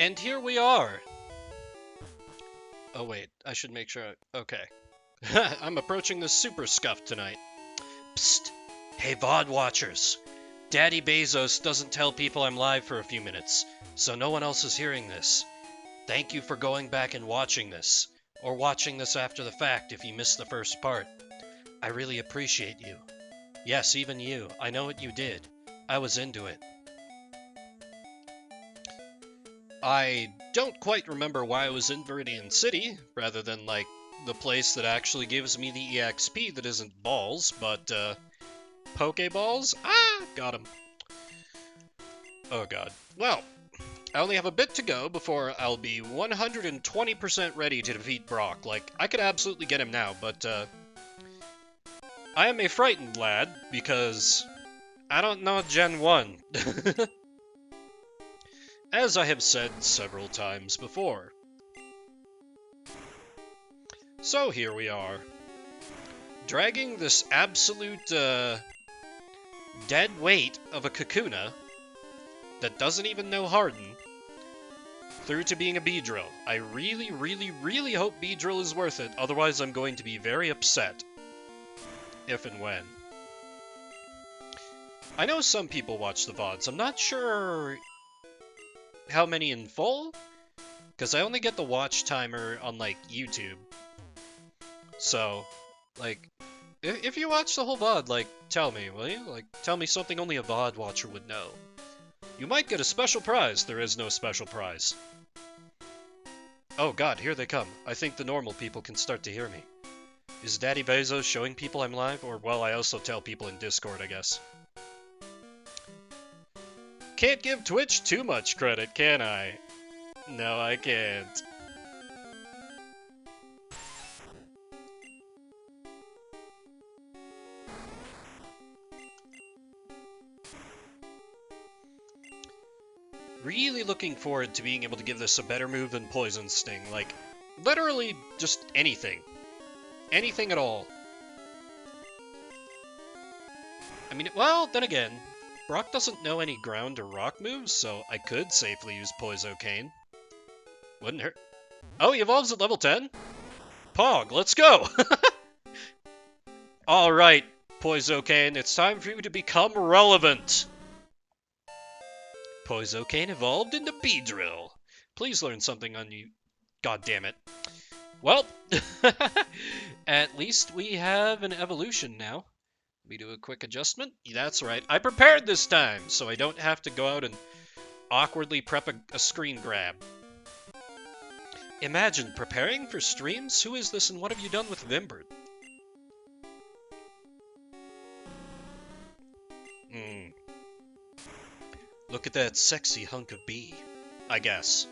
And here we are. Oh wait, I should make sure. Okay. I'm approaching the super scuff tonight. Psst. Hey VOD watchers. Daddy Bezos doesn't tell people I'm live for a few minutes, so no one else is hearing this. Thank you for going back and watching this, or watching this after the fact if you missed the first part. I really appreciate you. Yes, even you. I know what you did. I was into it. I don't quite remember why I was in Viridian City, rather than, like, the place that actually gives me the EXP that isn't balls, but, Pokeballs? Ah! Got him. Oh god. Well, I only have a bit to go before I'll be 120% ready to defeat Brock. Like, I could absolutely get him now, but, I am a frightened lad, because I don't know Gen 1. As I have said several times before. So here we are. Dragging this absolute, dead weight of a Kakuna that doesn't even know Harden through to being a Beedrill. I really, really, really hope Beedrill is worth it, otherwise I'm going to be very upset. If and when. I know some people watch the VODs. I'm not sure how many in full, because I only get the watch timer on, like, YouTube. So, like, if you watch the whole VOD, like, tell me, will you? Like, tell me something only a VOD watcher would know. You might get a special prize. There is no special prize. Oh god, here they come. I think the normal people can start to hear me. Is Daddy Bezos showing people I'm live? Or, well, I also tell people in Discord, I guess. Can't give Twitch too much credit, can I? No, I can't. Really looking forward to being able to give this a better move than Poison Sting. Like, literally just anything. Anything at all. I mean, well, then again, Brock doesn't know any ground or rock moves, so I could safely use Poizocane. Wouldn't hurt. Oh, he evolves at level 10? Pog, let's go! Alright, Poizocane, it's time for you to become relevant! Poizocane evolved into Beedrill. Please learn something on you. God damn it. Well, at least we have an evolution now. Let me do a quick adjustment. That's right. I prepared this time, so I don't have to go out and awkwardly prep a screen grab. Imagine preparing for streams? Who is this and what have you done with Vimbert? Look at that sexy hunk of bee, I guess.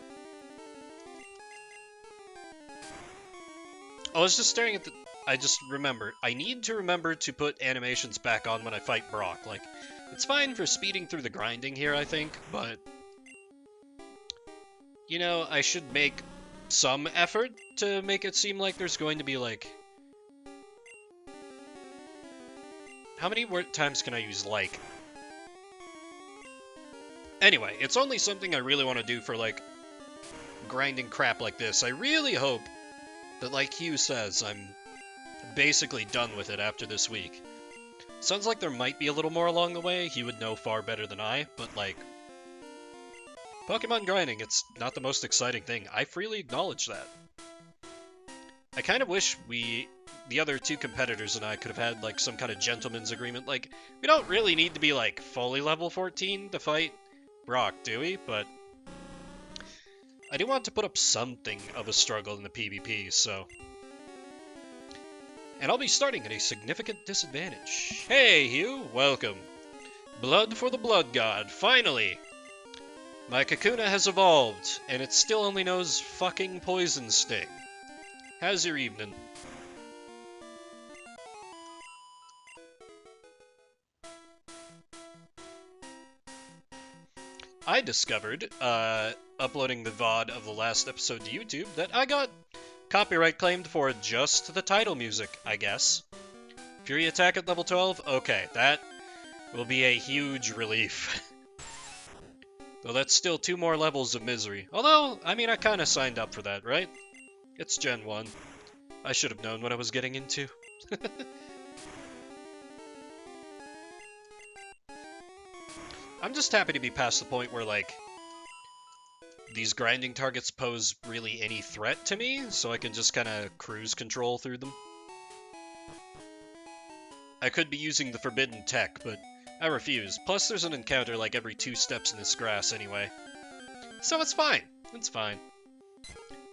I was just staring at the... I just remember. I need to remember to put animations back on when I fight Brock. Like, it's fine for speeding through the grinding here, I think, but... You know, I should make some effort to make it seem like there's going to be, like... How many times can I use like? Anyway, it's only something I really want to do for, like, grinding crap like this. I really hope that, like Hugh says, I'm basically done with it after this week. Sounds like there might be a little more along the way. He would know far better than I, but, like, Pokemon grinding, it's not the most exciting thing. I freely acknowledge that. I kind of wish the other two competitors and I could have had, like, some kind of gentleman's agreement. Like, we don't really need to be, like, fully level 14 to fight Brock, do we? But I do want to put up something of a struggle in the PvP, so... And I'll be starting at a significant disadvantage. Hey, Hugh, welcome. Blood for the Blood God, finally! My Kakuna has evolved, and it still only knows fucking Poison Sting. How's your evening? I discovered, uploading the VOD of the last episode to YouTube, that I got copyright claimed for just the title music, I guess. Fury Attack at level 12? Okay, that will be a huge relief. Though that's still 2 more levels of misery. Although, I mean, I kinda signed up for that, right? It's Gen 1. I should have known what I was getting into. I'm just happy to be past the point where, like, these grinding targets pose really any threat to me, so I can just kind of cruise control through them. I could be using the forbidden tech, but I refuse. Plus, there's an encounter like every 2 steps in this grass anyway. So it's fine. It's fine.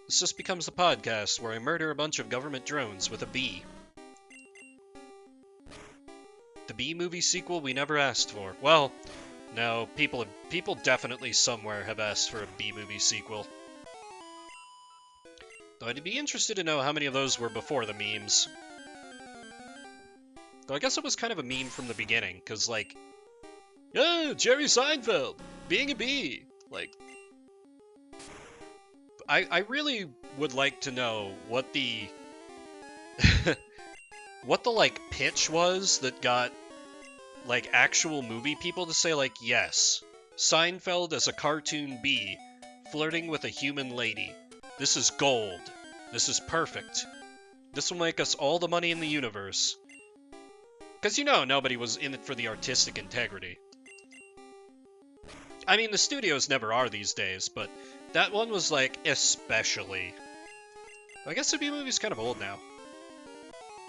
This just becomes a podcast where I murder a bunch of government drones with a bee. The Bee movie sequel we never asked for. Well, no, people definitely somewhere have asked for a Bee movie sequel. Though I'd be interested to know how many of those were before the memes. Though I guess it was kind of a meme from the beginning, because, like, yeah, Jerry Seinfeld, being a bee. Like, I really would like to know what the what the, like, pitch was that got, like, actual movie people to say, like, yes, Seinfeld as a cartoon bee flirting with a human lady. This is gold. This is perfect. This will make us all the money in the universe. Because, you know, nobody was in it for the artistic integrity. I mean, the studios never are these days, but that one was, like, especially. I guess the B-movie's kind of old now.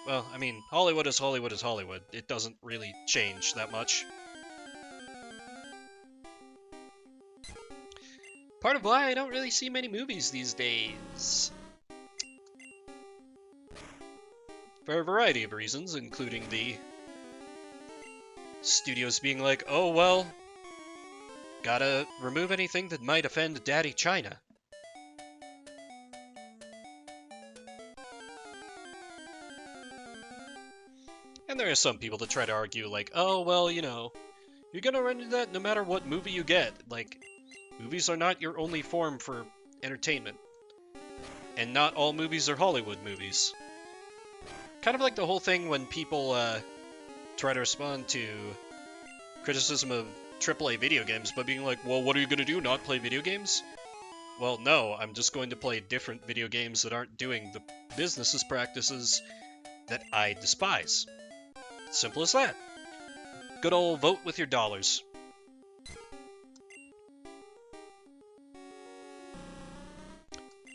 Well, I mean, Hollywood is Hollywood is Hollywood. It doesn't really change that much. Part of why I don't really see many movies these days. For a variety of reasons, including the studios being like, oh, well, gotta remove anything that might offend Daddy China. And there are some people that try to argue, like, oh, well, you know, you're gonna run into that no matter what movie you get. Like, movies are not your only form for entertainment. And not all movies are Hollywood movies. Kind of like the whole thing when people try to respond to criticism of AAA video games by being like, well, what are you gonna do, not play video games? Well, no, I'm just going to play different video games that aren't doing the business practices that I despise. Simple as that. Good old vote with your dollars.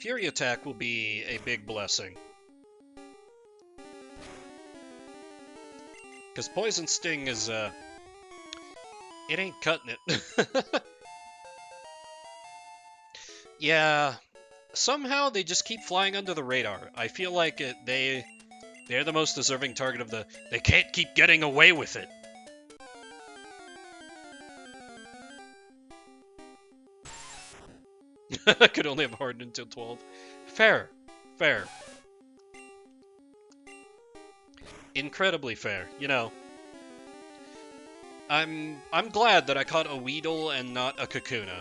Fury Attack will be a big blessing. Because Poison Sting is, it ain't cutting it. Yeah, somehow they just keep flying under the radar. I feel like they're the most deserving target of the, they can't keep getting away with it. I could only have hardened until 12. Fair. Fair. Incredibly fair, you know. I'm glad that I caught a Weedle and not a Kakuna.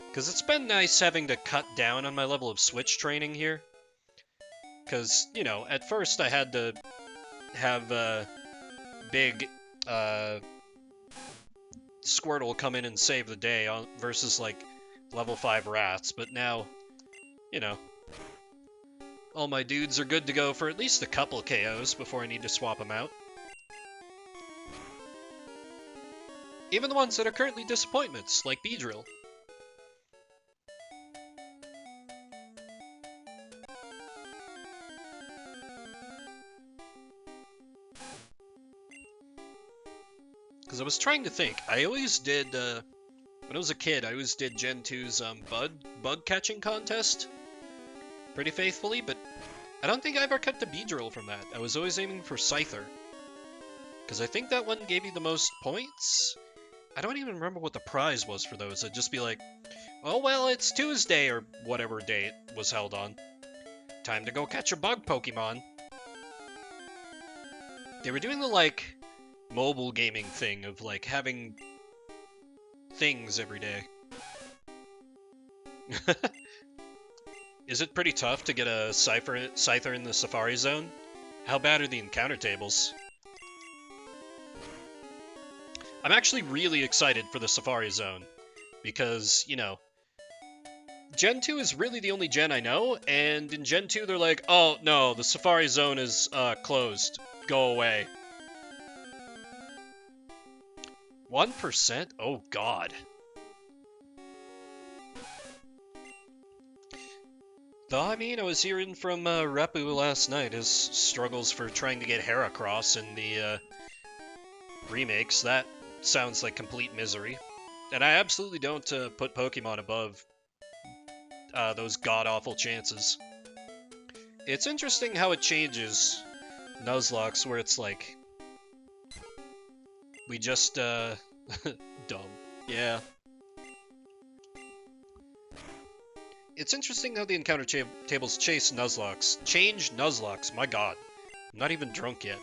Because it's been nice having to cut down on my level of Switch training here. Because, you know, at first I had to have big Squirtle come in and save the day versus, like, level 5 rats. But now, you know, all my dudes are good to go for at least a couple KOs before I need to swap them out. Even the ones that are currently disappointments, like Beedrill. Because I was trying to think. I always did, when I was a kid, I always did Gen 2's bug catching contest pretty faithfully, but I don't think I ever kept a Beedrill from that. I was always aiming for Scyther. Because I think that one gave you the most points? I don't even remember what the prize was for those. I'd just be like, oh well, it's Tuesday, or whatever day it was held on. Time to go catch a bug Pokemon. They were doing the, like, mobile gaming thing of, like, having things every day. Is it pretty tough to get a Scyther in the Safari Zone? How bad are the encounter tables? I'm actually really excited for the Safari Zone, because, you know, Gen 2 is really the only gen I know, and in Gen 2 they're like, oh no, the Safari Zone is closed. Go away. 1%? Oh god. Though, I mean, I was hearing from Repu last night his struggles for trying to get Heracross in the remakes. That sounds like complete misery. And I absolutely don't put Pokemon above those god-awful chances. It's interesting how it changes Nuzlocke, where it's like, we just, dumb. Yeah. It's interesting how the encounter tables chase Nuzlocke. Change Nuzlocke, my god. I'm not even drunk yet.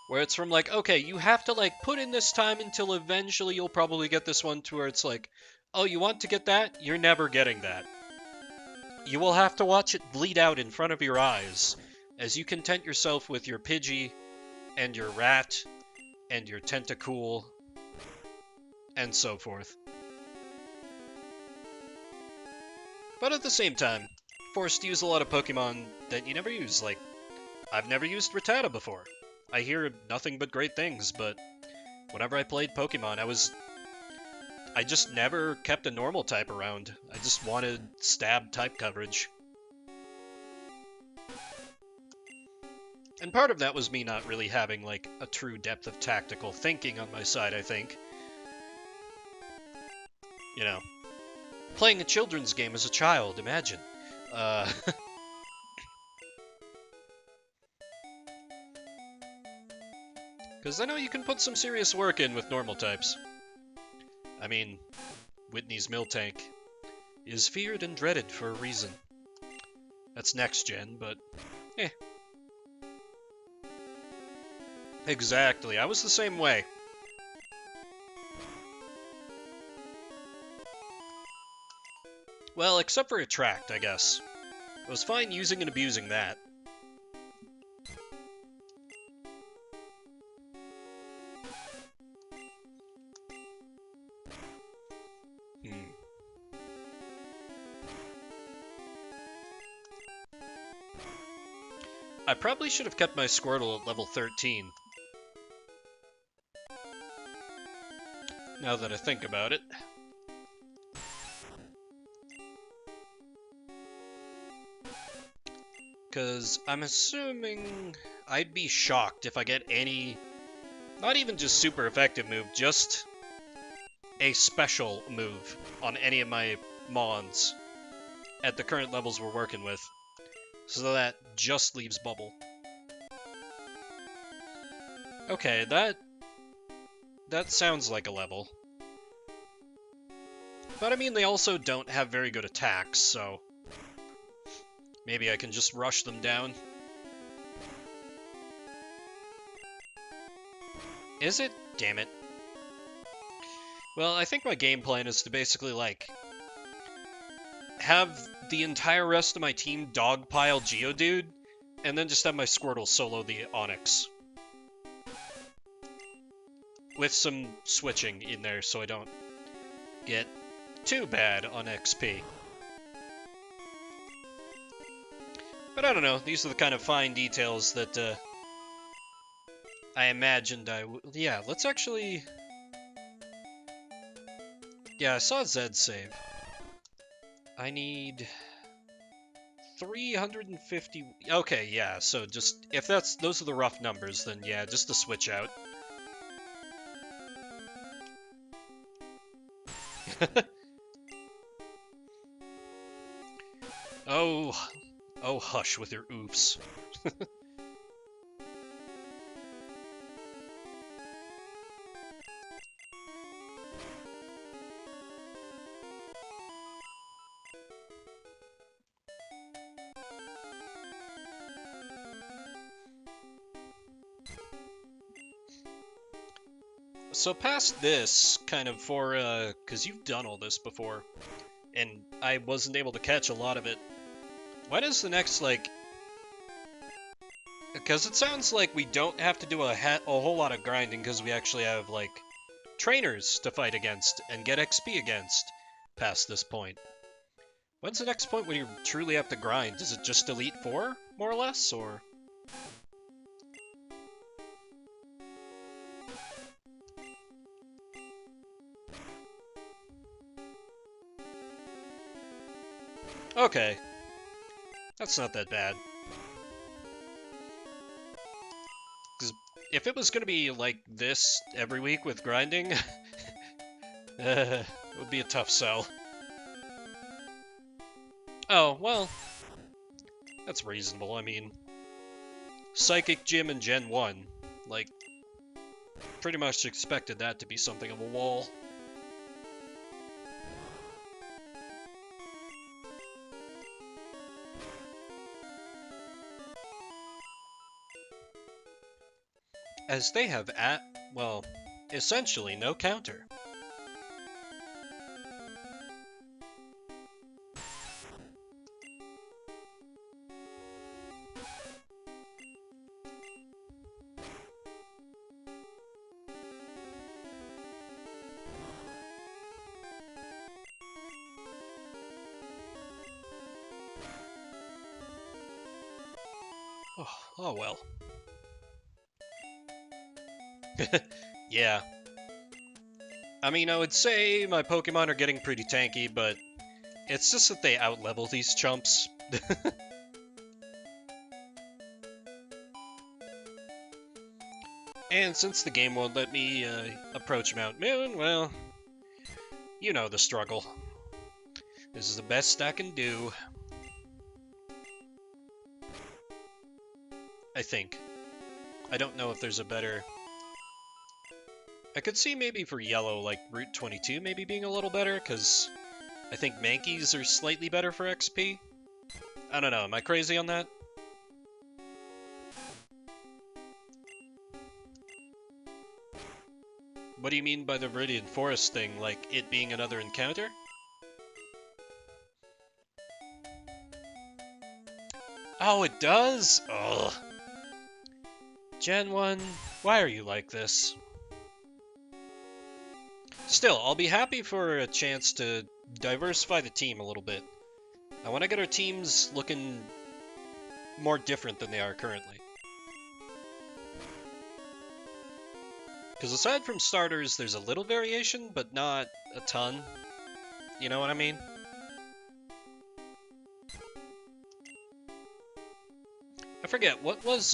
Where it's from like, okay, you have to like put in this time until eventually you'll probably get this one to where it's like, oh, you want to get that? You're never getting that. You will have to watch it bleed out in front of your eyes as you content yourself with your Pidgey and your Rat and your Tentacool and so forth. But at the same time, forced to use a lot of Pokemon that you never use. Like, I've never used Rattata before. I hear nothing but great things, but whenever I played Pokemon, I just never kept a normal type around. I just wanted stab type coverage. And part of that was me not really having, like, a true depth of tactical thinking on my side, I think. You know, playing a children's game as a child, imagine. Because I know you can put some serious work in with normal types. I mean, Whitney's Miltank is feared and dreaded for a reason. That's next gen, but eh. Exactly, I was the same way. Well, except for Attract, I guess. I was fine using and abusing that. I probably should have kept my Squirtle at level 13. Now that I think about it. Because I'm assuming I'd be shocked if I get any, not even just super effective move, just a special move on any of my Mons at the current levels we're working with. So that just leaves Bubble. Okay, that sounds like a level. But I mean, they also don't have very good attacks, so maybe I can just rush them down. Is it? Damn it. Well, I think my game plan is to basically, like, have the entire rest of my team dogpile Geodude, and then just have my Squirtle solo the Onix. With some switching in there so I don't get too bad on XP. But I don't know, these are the kind of fine details that I imagined I would. Yeah, let's actually. Yeah, I saw Zed save. I need 350. Okay, yeah, so just if those are the rough numbers, then yeah, just to switch out. Oh, hush with your oofs. So past this, kind of for, because you've done all this before, and I wasn't able to catch a lot of it. When is the next, like... Because it sounds like we don't have to do a whole lot of grinding, because we actually have, like, trainers to fight against and get XP against past this point. When's the next point when you truly have to grind? Is it just Elite Four, more or less, or...? Okay. That's not that bad. Because if it was going to be like this every week with grinding, it would be a tough sell. Oh, well, that's reasonable. I mean, Psychic Gym in Gen 1, like, pretty much expected that to be something of a wall. As they have well, essentially no counter. Oh well. Yeah. I mean, I would say my Pokemon are getting pretty tanky, but it's just that they outlevel these chumps. And since the game won't let me approach Mount Moon, well, you know the struggle. This is the best I can do. I think. I don't know if there's a better... I could see maybe for yellow, like Route 22 maybe being a little better, because I think Mankeys are slightly better for XP. I don't know, am I crazy on that? What do you mean by the Viridian Forest thing, like it being another encounter? Oh, it does? Ugh. Gen 1, why are you like this? Still, I'll be happy for a chance to diversify the team a little bit. I want to get our teams looking more different than they are currently. Because aside from starters, there's a little variation, but not a ton. You know what I mean? I forget, what was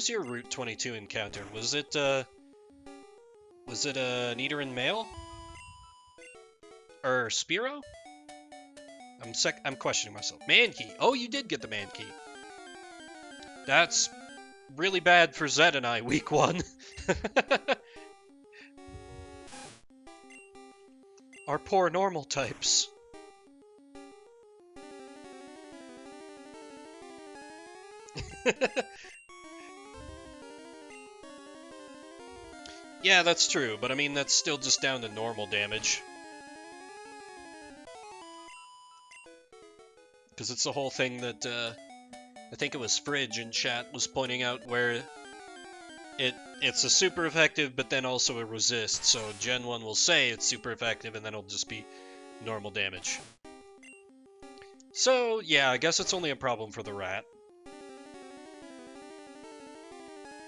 your Route 22 encounter? Was it Nidoran male? Or Spearow? I'm questioning myself. Mankey! Oh, you did get the Mankey. That's really bad for Zed and I, week 1. Our poor normal types. Yeah, that's true, but I mean, that's still just down to normal damage. Because it's the whole thing that, I think it was Fridge in chat was pointing out where it's a super effective, but then also a resist, so Gen 1 will say it's super effective, and then it'll just be normal damage. So, yeah, I guess it's only a problem for the rat.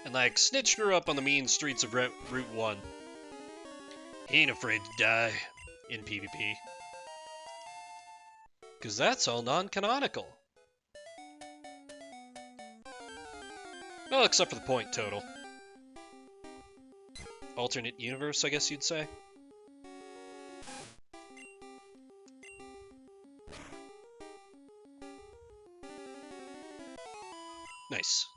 And like, Snitch grew up on the mean streets of Route 1. He ain't afraid to die in PvP. Because that's all non-canonical. Well, except for the point total. Alternate universe, I guess you'd say. Nice.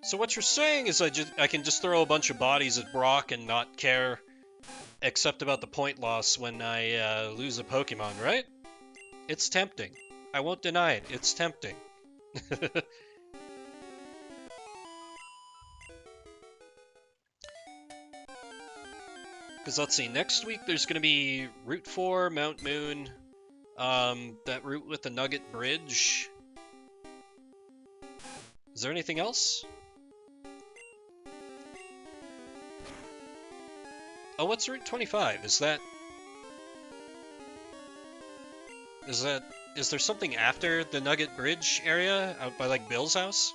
So what you're saying is I can just throw a bunch of bodies at Brock and not care, except about the point loss when I lose a Pokemon, right? It's tempting. I won't deny it. It's tempting. Because let's see, next week there's going to be Route 4, Mount Moon, that route with the Nugget Bridge. Is there anything else? Oh, what's Route 25? Is that... Is that... Is there something after the Nugget Bridge area out by, like, Bill's house?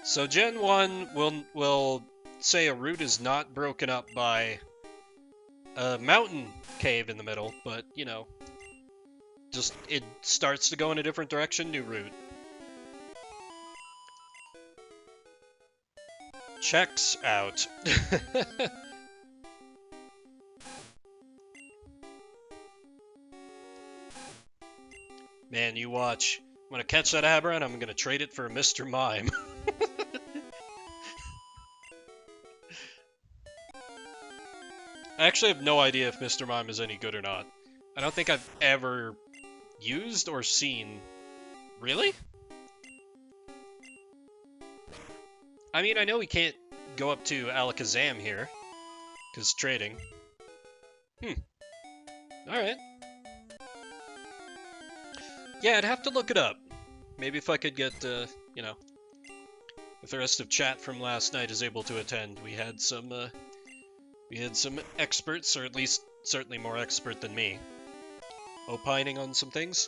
So Gen 1 will say a route is not broken up by a mountain cave in the middle, but, you know, just it starts to go in a different direction, new route. Checks out. Man, you watch. I'm gonna catch that Abra and I'm gonna trade it for a Mr. Mime. I actually have no idea if Mr. Mime is any good or not. I don't think I've ever used or seen. Really? I mean, I know we can't go up to Alakazam here, because trading. Alright. Yeah, I'd have to look it up. Maybe if I could get, you know, if the rest of chat from last night is able to attend. We had some experts, or at least certainly more expert than me, opining on some things.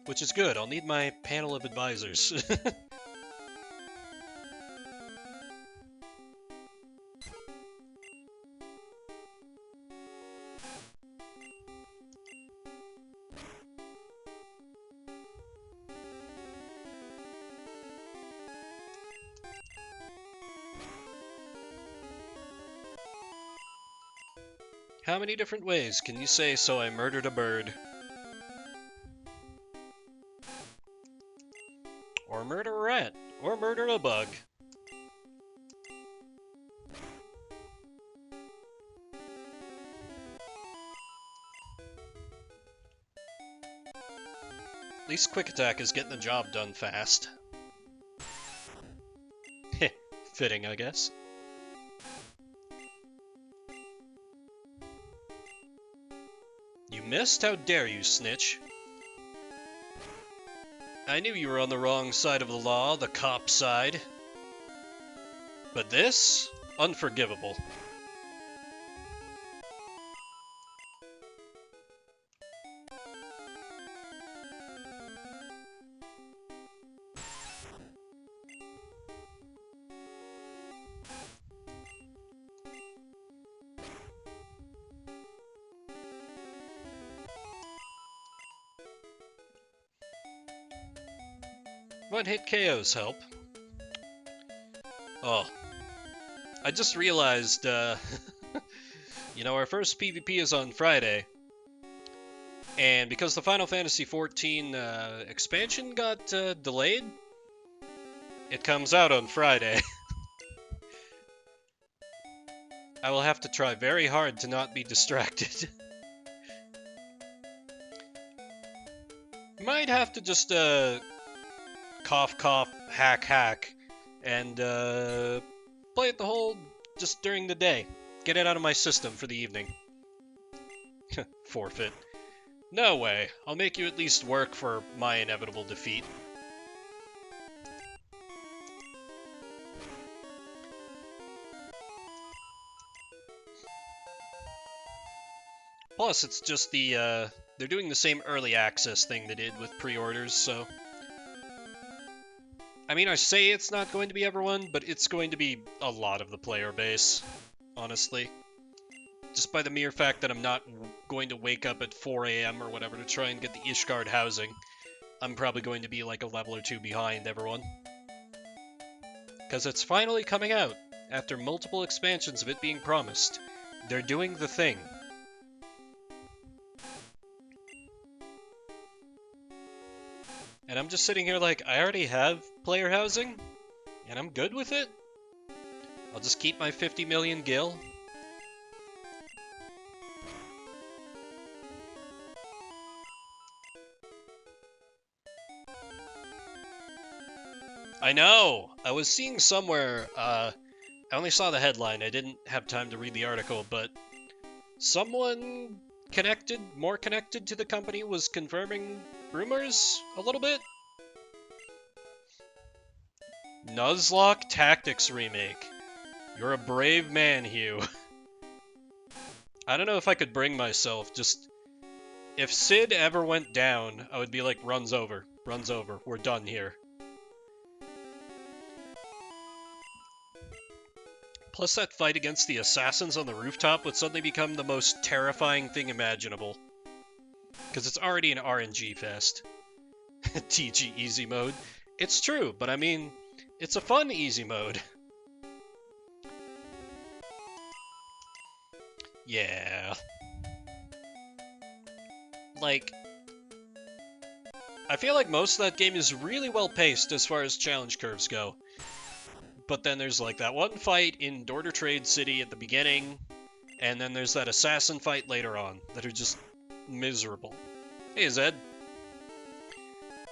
Which is good. I'll need my panel of advisors. How many different ways can you say so I murdered a bird? Or murder a rat? Or murder a bug? At least Quick Attack is getting the job done fast. Heh, fitting, I guess. You missed? How dare you, snitch? I knew you were on the wrong side of the law, the cop side. But this? Unforgivable. One-hit KOs help. Oh. I just realized, you know, our first PvP is on Friday. And because the Final Fantasy XIV expansion got delayed, it comes out on Friday. I will have to try very hard to not be distracted. Might have to just, cough, cough, hack, hack, and play it the whole just during the day. Get it out of my system for the evening. Forfeit. No way. I'll make you at least work for my inevitable defeat. Plus, it's just the, they're doing the same early access thing they did with pre-orders, so... I mean, I say it's not going to be everyone, but it's going to be a lot of the player base, honestly. Just by the mere fact that I'm not going to wake up at 4 AM or whatever to try and get the Ishgard housing, I'm probably going to be like a level or two behind everyone. Because it's finally coming out, after multiple expansions of it being promised. They're doing the thing. And I'm just sitting here like, I already have player housing, and I'm good with it. I'll just keep my 50 million gil. I know! I was seeing somewhere, I only saw the headline, I didn't have time to read the article, but someone more connected to the company was confirming rumors a little bit. Nuzlocke Tactics Remake. You're a brave man, Hugh. I don't know if I could bring myself, just... If Sid ever went down, I would be like, runs over, we're done here. Plus that fight against the assassins on the rooftop would suddenly become the most terrifying thing imaginable. Because it's already an RNG fest. TG easy mode. It's true, but I mean, it's a fun easy mode. Yeah. Like, I feel like most of that game is really well paced as far as challenge curves go. But then there's like that one fight in Door to Trade City at the beginning, and then there's that assassin fight later on that are just miserable. Hey Zed.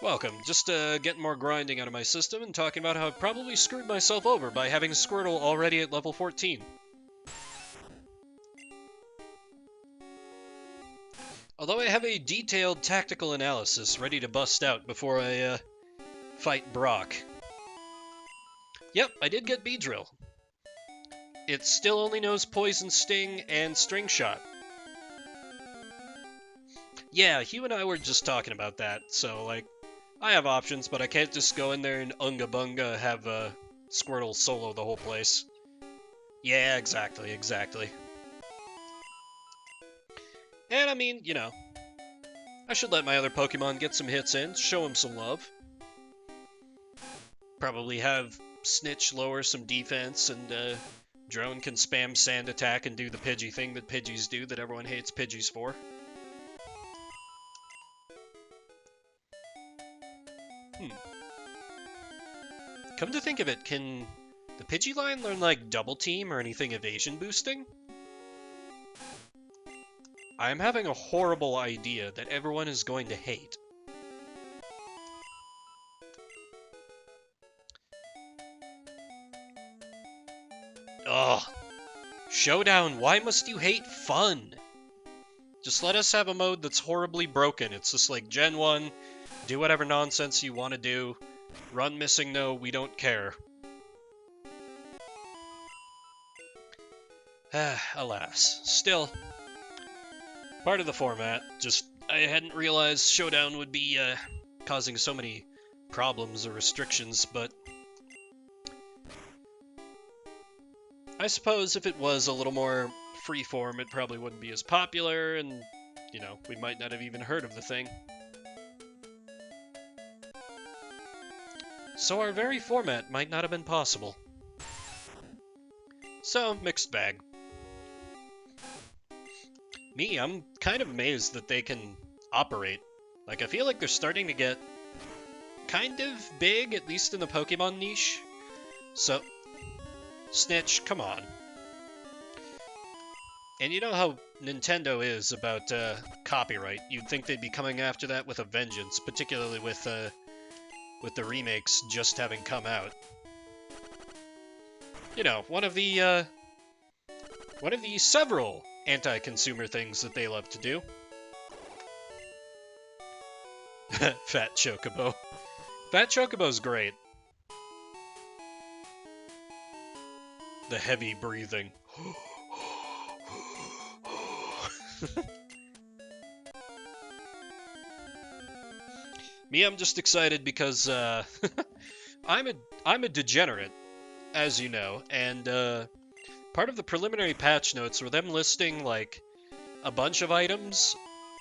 Welcome. Just getting more grinding out of my system and talking about how I've probably screwed myself over by having Squirtle already at level 14. Although I have a detailed tactical analysis ready to bust out before I fight Brock. Yep, I did get Beedrill. It still only knows Poison Sting and String Shot. Yeah, Hugh and I were just talking about that, so, like, I have options, but I can't just go in there and Unga Bunga have Squirtle solo the whole place. Yeah, exactly. And I mean, you know, I should let my other Pokemon get some hits in, show them some love. Probably have Snitch lower some defense, and Drone can spam Sand Attack and do the Pidgey thing that Pidgeys do that everyone hates Pidgeys for. Come to think of it, can the Pidgey line learn, like, Double Team or anything evasion boosting? I'm having a horrible idea that everyone is going to hate. Ugh. Showdown, why must you hate fun? Just let us have a mode that's horribly broken. It's just like Gen 1, do whatever nonsense you want to do. Run missing, no, we don't care. Alas. Still, part of the format. Just, I hadn't realized Showdown would be causing so many problems or restrictions, but I suppose if it was a little more freeform, it probably wouldn't be as popular, and, you know, we might not have even heard of the thing. So our very format might not have been possible. So, mixed bag. Me, I'm kind of amazed that they can operate. Like, I feel like they're starting to get kind of big, at least in the Pokemon niche. So, Snitch, come on. And you know how Nintendo is about copyright. You'd think they'd be coming after that with a vengeance, particularly with the remakes just having come out. You know, one of the several anti-consumer things that they love to do. Fat Chocobo. Fat Chocobo's great. The heavy breathing. Me, I'm just excited because I'm a degenerate, as you know, and part of the preliminary patch notes were them listing like a bunch of items,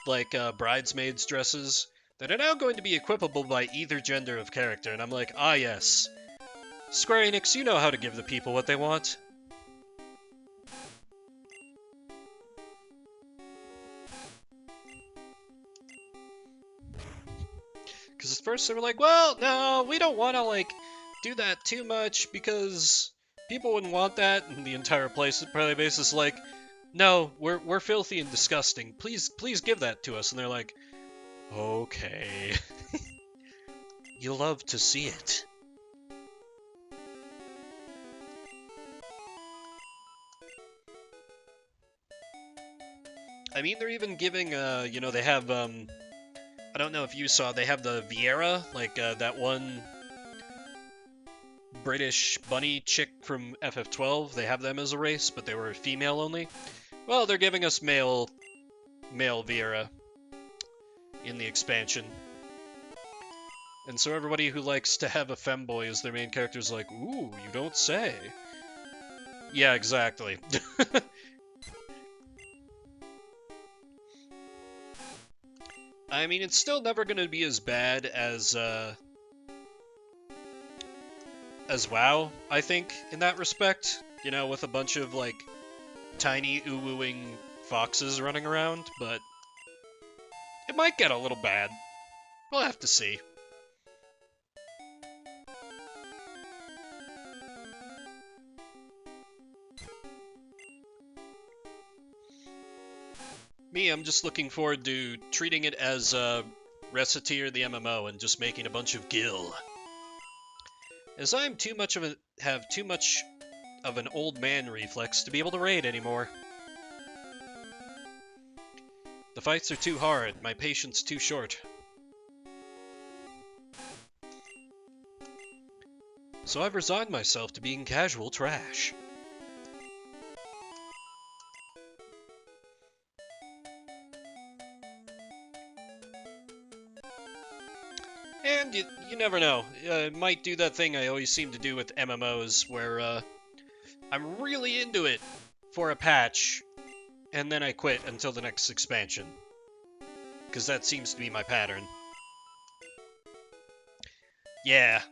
like bridesmaids' dresses, that are now going to be equipable by either gender of character, and I'm like, ah yes, Square Enix, you know how to give the people what they want. Because at first they were like, well, no, we don't want to, like, do that too much because people wouldn't want that, and the entire play base is like, no, we're filthy and disgusting. Please give that to us. And they're like, okay. You love to see it. I mean, they're even giving, you know, they have, I don't know if you saw, they have the Vieira, like that one British bunny chick from FF12. They have them as a race, but they were female only. Well, they're giving us male Vieira in the expansion. And so everybody who likes to have a femboy as their main character is like, ooh, you don't say. Yeah, exactly. I mean, it's still never going to be as bad as WoW, I think, in that respect. You know, with a bunch of, like, tiny ooh-wooing foxes running around, but it might get a little bad. We'll have to see. Me, I'm just looking forward to treating it as Reciteer the MMO and just making a bunch of gil. As I'm have too much of an old man reflex to be able to raid anymore. The fights are too hard, my patience too short. So I've resigned myself to being casual trash. And you never know. Might do that thing I always seem to do with MMOs, where I'm really into it for a patch, and then I quit until the next expansion. Because that seems to be my pattern. Yeah,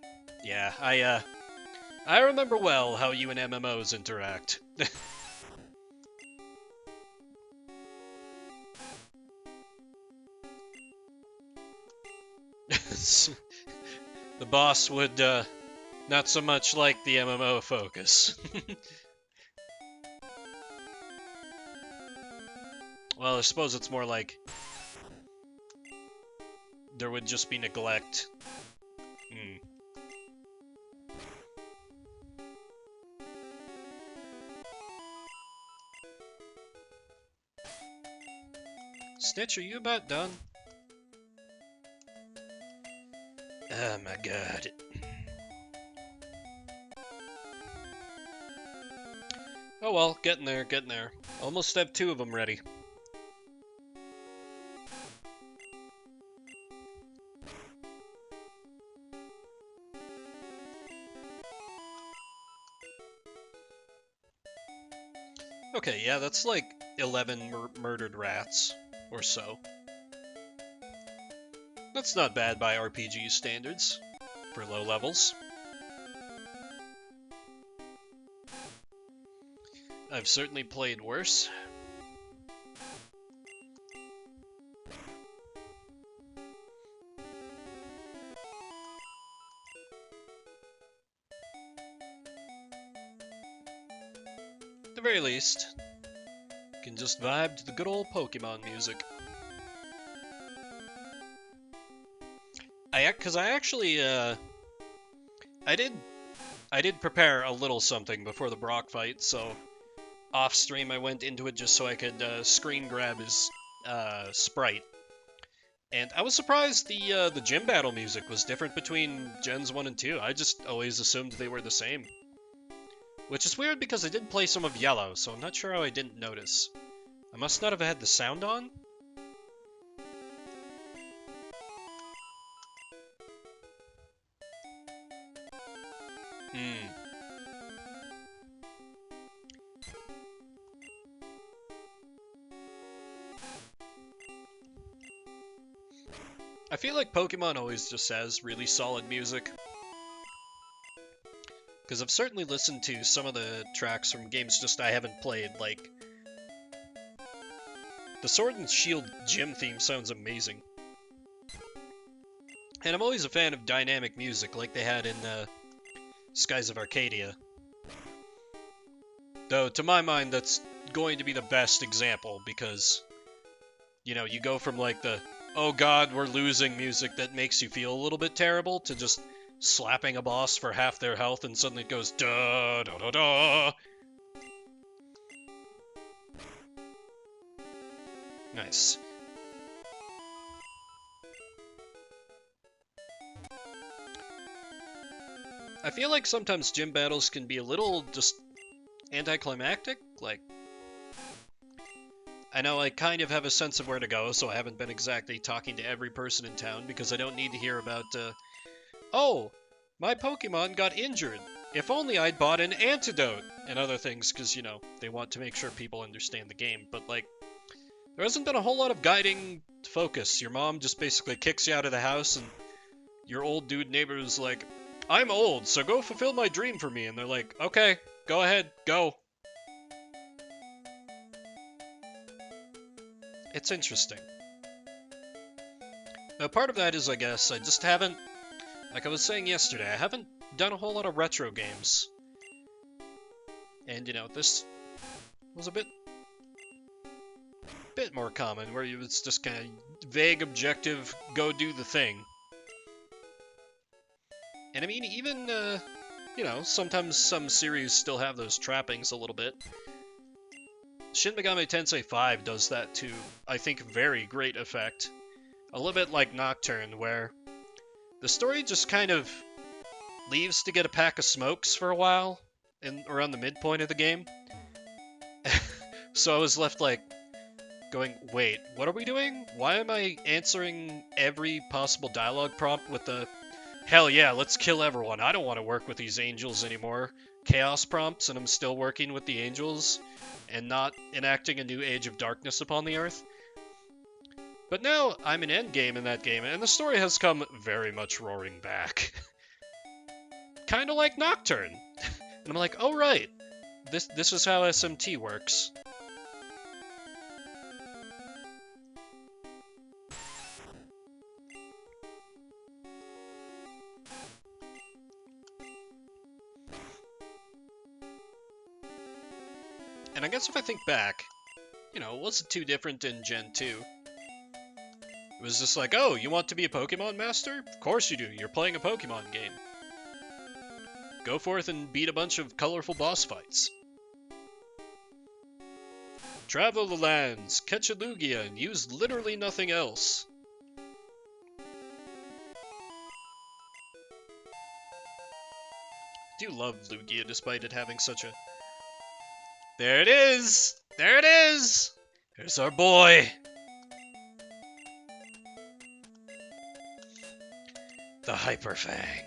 I remember well how you and MMOs interact. The boss would, not so much like the MMO focus. Well, I suppose it's more like there would just be neglect. Snitch, are you about done? Oh my god. Oh well, getting there, getting there. Almost have 2 of them ready. Okay, yeah, that's like 11 murdered rats, or so. That's not bad by RPG standards, for low levels. I've certainly played worse. At the very least, you can just vibe to the good old Pokemon music. Because I actually, I did prepare a little something before the Brock fight, so off stream I went into it just so I could screen grab his sprite. And I was surprised the gym battle music was different between Gens 1 and 2. I just always assumed they were the same. Which is weird because I did play some of Yellow, so I'm not sure how I didn't notice. I must not have had the sound on? I feel like Pokemon always just has really solid music. Because I've certainly listened to some of the tracks from games just I haven't played, like... The Sword and Shield gym theme sounds amazing. And I'm always a fan of dynamic music, like they had in Skies of Arcadia. Though, to my mind, that's going to be the best example, because... You know, you go from, like, the, oh god, we're losing music that makes you feel a little bit terrible, to just slapping a boss for half their health, and suddenly it goes da da da da. Nice. I feel like sometimes gym battles can be a little just anticlimactic. Like, I know I kind of have a sense of where to go, so I haven't been exactly talking to every person in town because I don't need to hear about, oh, my Pokemon got injured. If only I'd bought an antidote and other things, because, you know, they want to make sure people understand the game. But, like, there hasn't been a whole lot of guiding focus. Your mom just basically kicks you out of the house, and your old dude neighbor is like, I'm old, so go fulfill my dream for me. And they're like, okay, go ahead, go. It's interesting. Now, part of that is, I guess, I just haven't, like I was saying yesterday, I haven't done a whole lot of retro games. And, you know, this was a bit more common, where it's just kind of vague, objective, go do the thing. And I mean, even, you know, sometimes some series still have those trappings a little bit. Shin Megami Tensei 5 does that to, I think, very great effect. A little bit like Nocturne, where the story just kind of leaves to get a pack of smokes for a while, around the midpoint of the game. So I was left like, going, wait, what are we doing? Why am I answering every possible dialogue prompt with the, hell yeah, let's kill everyone, I don't want to work with these angels anymore, chaos prompts, and I'm still working with the angels, and not enacting a new age of darkness upon the earth? But now I'm in endgame in that game, and the story has come very much roaring back. Kinda like Nocturne. And I'm like, oh right, this is how SMT works. And I guess if I think back, you know, it wasn't too different in Gen 2. It was just like, oh, you want to be a Pokemon master? Of course you do, you're playing a Pokemon game. Go forth and beat a bunch of colorful boss fights. Travel the lands, catch a Lugia, and use literally nothing else. I do love Lugia despite it having such a... There it is! There it is! There's our boy! The Hyper Fang.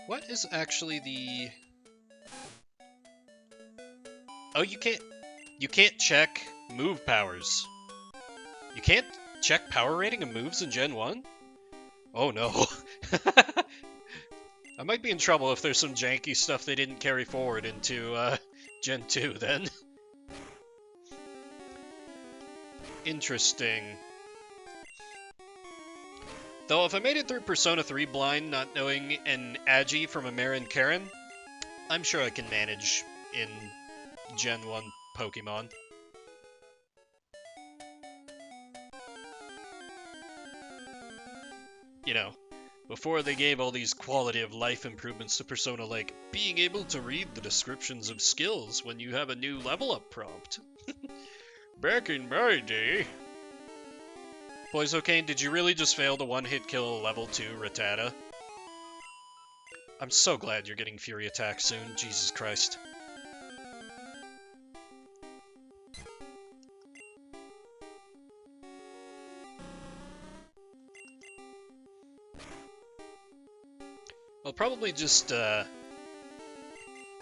What is actually the... Oh, you can't check move powers. You can't check power rating of moves in Gen 1? Oh no. I might be in trouble if there's some janky stuff they didn't carry forward into Gen 2 then. Interesting. Though if I made it through Persona 3 blind, not knowing an Agi from a Marin Karen, I'm sure I can manage in Gen 1 Pokemon. You know, before they gave all these quality of life improvements to Persona, like being able to read the descriptions of skills when you have a new level up prompt. Back in my day. Poisokane, did you really just fail to one-hit kill a level 2 Rattata? I'm so glad you're getting Fury Attack soon, Jesus Christ. I'll probably just,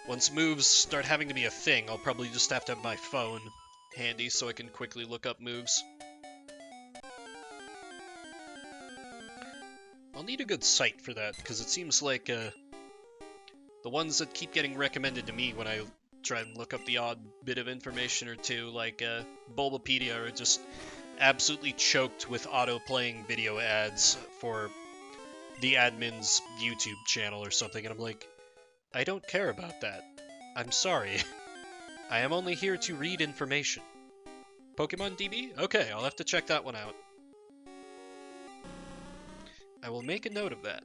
once moves start having to be a thing, I'll probably just have to have my phone handy so I can quickly look up moves. I'll need a good site for that, because it seems like, the ones that keep getting recommended to me when I try and look up the odd bit of information or two, like, Bulbapedia, are just absolutely choked with auto-playing video ads for the admin's YouTube channel or something, and I'm like, I don't care about that. I'm sorry. I am only here to read information. Pokemon DB? Okay, I'll have to check that one out. I will make a note of that.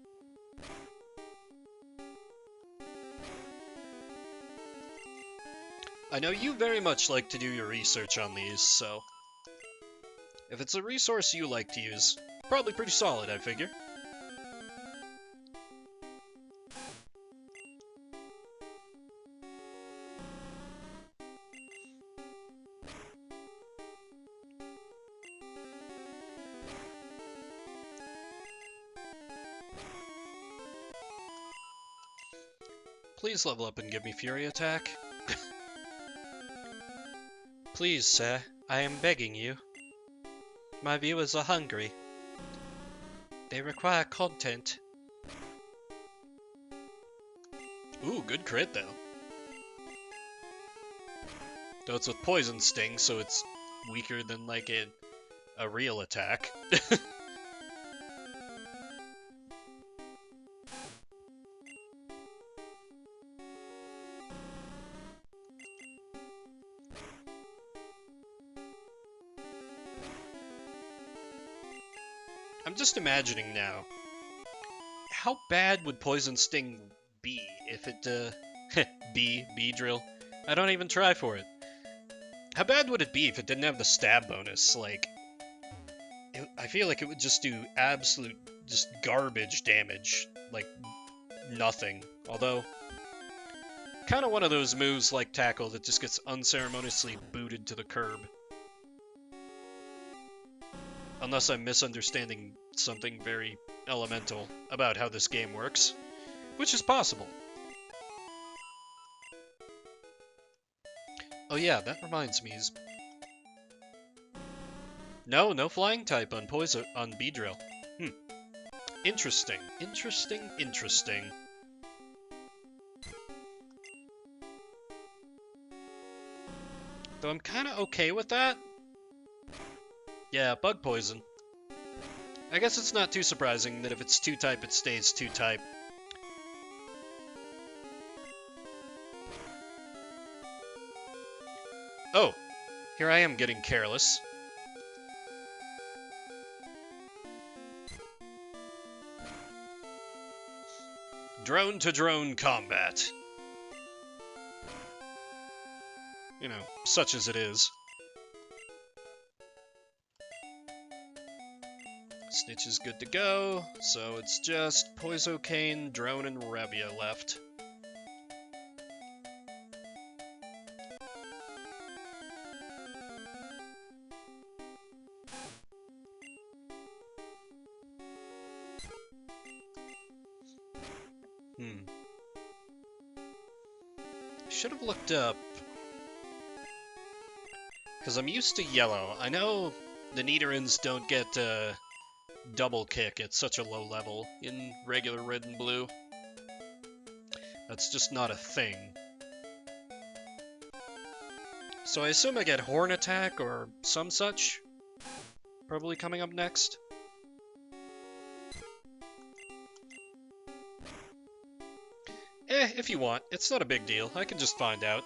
I know you very much like to do your research on these, so... if it's a resource you like to use, probably pretty solid, I figure. Please level up and give me Fury Attack. Please, sir, I am begging you. My viewers are hungry. They require content. Ooh, good crit, though. Though it's with Poison Sting, so it's weaker than, like, a real attack. I'm just imagining now. How bad would Poison Sting be if it, B drill? I don't even try for it. How bad would it be if it didn't have the stab bonus? Like, I feel like it would just do absolute, just garbage damage. Like, nothing. Although, kind of one of those moves like Tackle that just gets unceremoniously booted to the curb. Unless I'm misunderstanding something very elemental about how this game works, which is possible. Oh yeah, that reminds me. No flying type on Beedrill. Interesting. Though I'm kind of okay with that. Yeah, bug poison. I guess it's not too surprising that if it's 2-type, it stays 2-type. Oh, here I am getting careless. Drone-to-drone combat. You know, such as it is. Snitch is good to go, so it's just Poisocane, Drone, and Revia left. Should have looked up. Because I'm used to yellow. I know the Nidorans don't get double kick at such a low level in regular red and blue. That's just not a thing. So I assume I get Horn Attack or some such. Probably coming up next. If you want. It's not a big deal. I can just find out.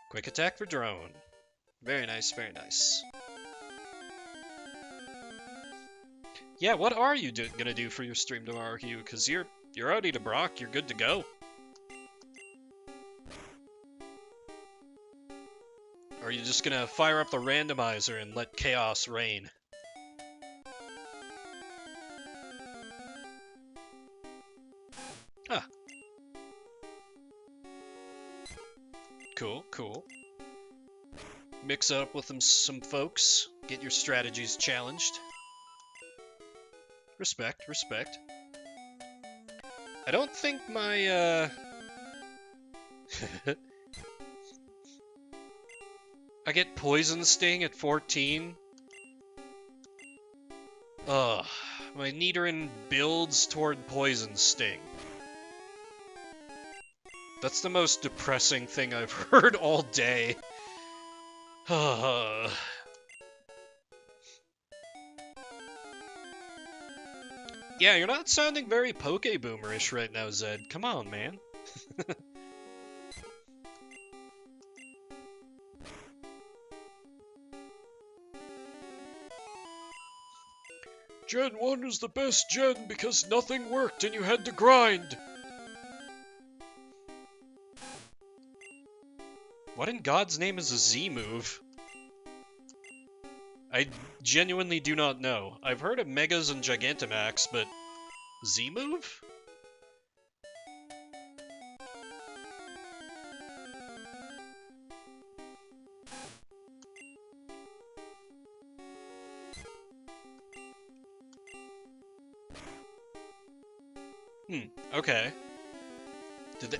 Quick attack for Drone. Very nice, very nice. Yeah, what are you gonna do for your stream tomorrow, Hugh? Because you're already to Brock, you're good to go. Or are you just gonna fire up the randomizer and let chaos reign? Huh. Cool. Mix up with some folks. Get your strategies challenged. Respect. I don't think my, I get Poison Sting at 14. Ugh. My Nidoran builds toward Poison Sting. That's the most depressing thing I've heard all day. Yeah, you're not sounding very Pokeboomerish right now, Zed. Come on, man. Gen 1 is the best gen because nothing worked and you had to grind. What in God's name is a Z move? I genuinely do not know. I've heard of Megas and Gigantamax, but Z move? Okay. Did they...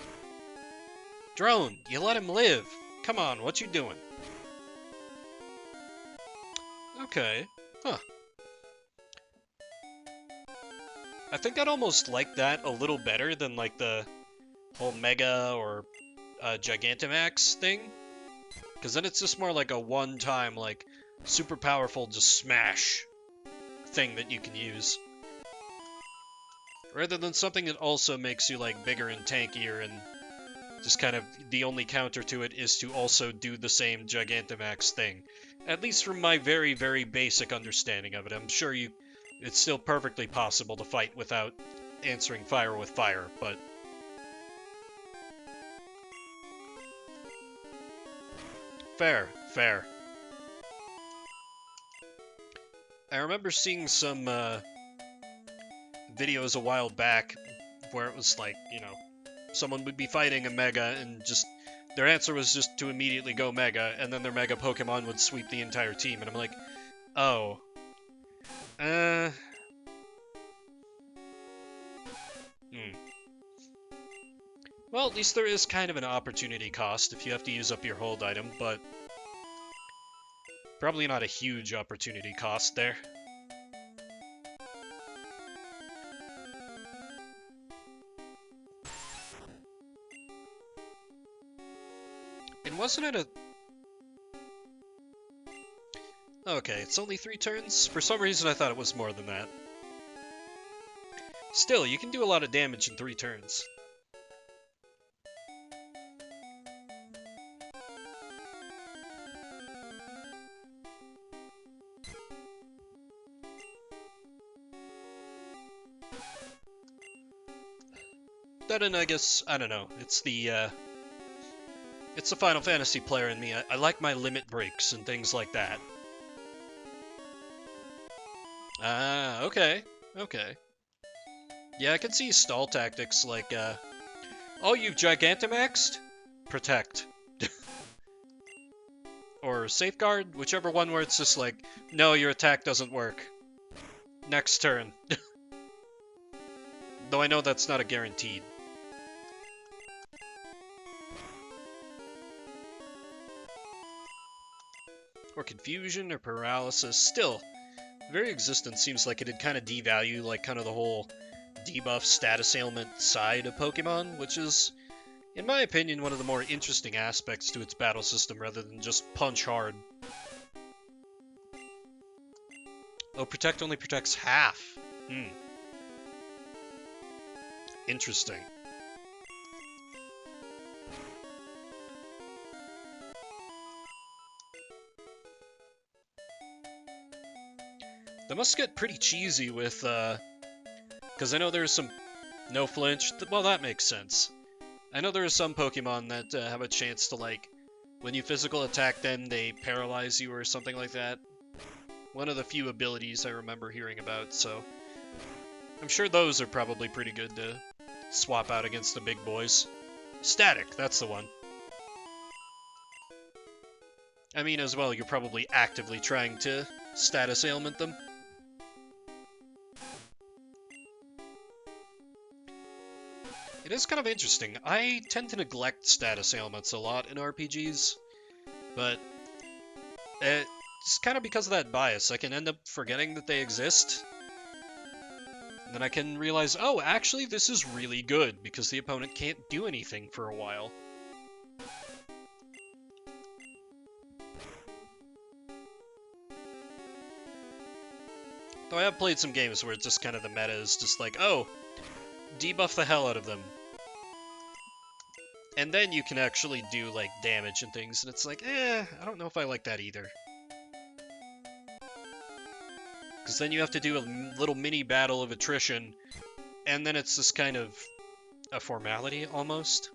Drone, you let him live. Come on, what you doing? Okay. Huh. I think I'd almost like that a little better than, like, the whole Mega or Gigantamax thing. Because then it's just more like a one-time, like, super powerful just smash thing that you can use. Rather than something that also makes you, like, bigger and tankier and just kind of the only counter to it is to also do the same Gigantamax thing. At least from my very, very basic understanding of it. I'm sure it's still perfectly possible to fight without answering fire with fire, but... Fair, fair. I remember seeing some videos a while back where it was like, you know, someone would be fighting a Mega and just their answer was just to immediately go Mega, and then their Mega Pokemon would sweep the entire team, and I'm like, oh. Hmm. Well, at least there is kind of an opportunity cost if you have to use up your hold item, but probably not a huge opportunity cost there. And wasn't it a... Okay, it's only 3 turns? For some reason I thought it was more than that. Still, you can do a lot of damage in 3 turns. Then, and I guess, I don't know, it's the Final Fantasy player in me. I like my limit breaks and things like that. Ah, okay. Okay. Yeah, I can see stall tactics like, oh, you've Gigantamaxed? Protect. Or Safeguard, whichever one where it's just like, no, your attack doesn't work. Next turn. Though I know that's not a guaranteed. Or Confusion or Paralysis. Still, very existence seems like it'd kind of devalue like kind of the whole debuff status ailment side of Pokemon, which is, in my opinion, one of the more interesting aspects to its battle system rather than just punch hard. Oh, Protect only protects half. Interesting. That must get pretty cheesy with, because I know there's some no flinch. Well, that makes sense. I know there are some Pokemon that have a chance to, like, when you physical attack them, they paralyze you or something like that. One of the few abilities I remember hearing about, so I'm sure those are probably pretty good to swap out against the big boys. Static, that's the one. I mean, as well, you're probably actively trying to status ailment them. It is kind of interesting. I tend to neglect status ailments a lot in RPGs, but it's kind of because of that bias. I can end up forgetting that they exist, and then I can realize, oh, actually, this is really good, because the opponent can't do anything for a while. Though I have played some games where it's just kind of the meta is just like, oh, debuff the hell out of them. And then you can actually do, like, damage and things, and it's like, I don't know if I like that either. Because then you have to do a little mini battle of attrition, and then it's just kind of a formality, almost.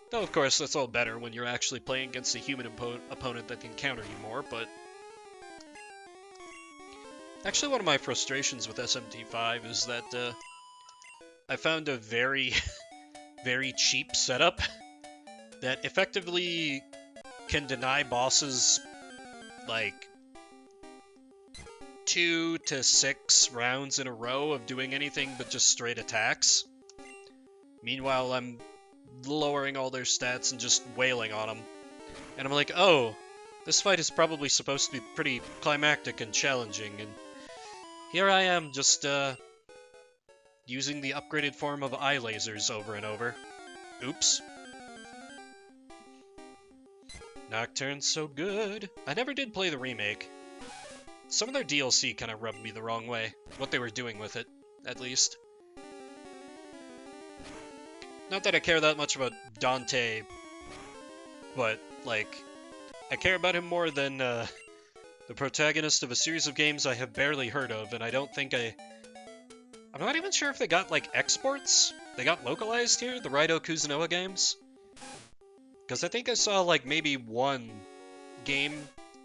Though, of course, that's all better when you're actually playing against a human opponent that can counter you more, but... Actually, one of my frustrations with SMT5 is that, I found a very, very cheap setup that effectively can deny bosses, like, 2 to 6 rounds in a row of doing anything but just straight attacks. Meanwhile, I'm lowering all their stats and just wailing on them. And I'm like, oh, this fight is probably supposed to be pretty climactic and challenging, and here I am just, using the upgraded form of eye lasers over and over. Oops. Nocturne's so good. I never did play the remake. Some of their DLC kind of rubbed me the wrong way. What they were doing with it, at least. Not that I care that much about Dante, but, like, I care about him more than, the protagonist of a series of games I have barely heard of, and I don't think I'm not even sure if they got, like, exports? They got localized here? The Raido Kuzunoa games? Because I think I saw, like, maybe one game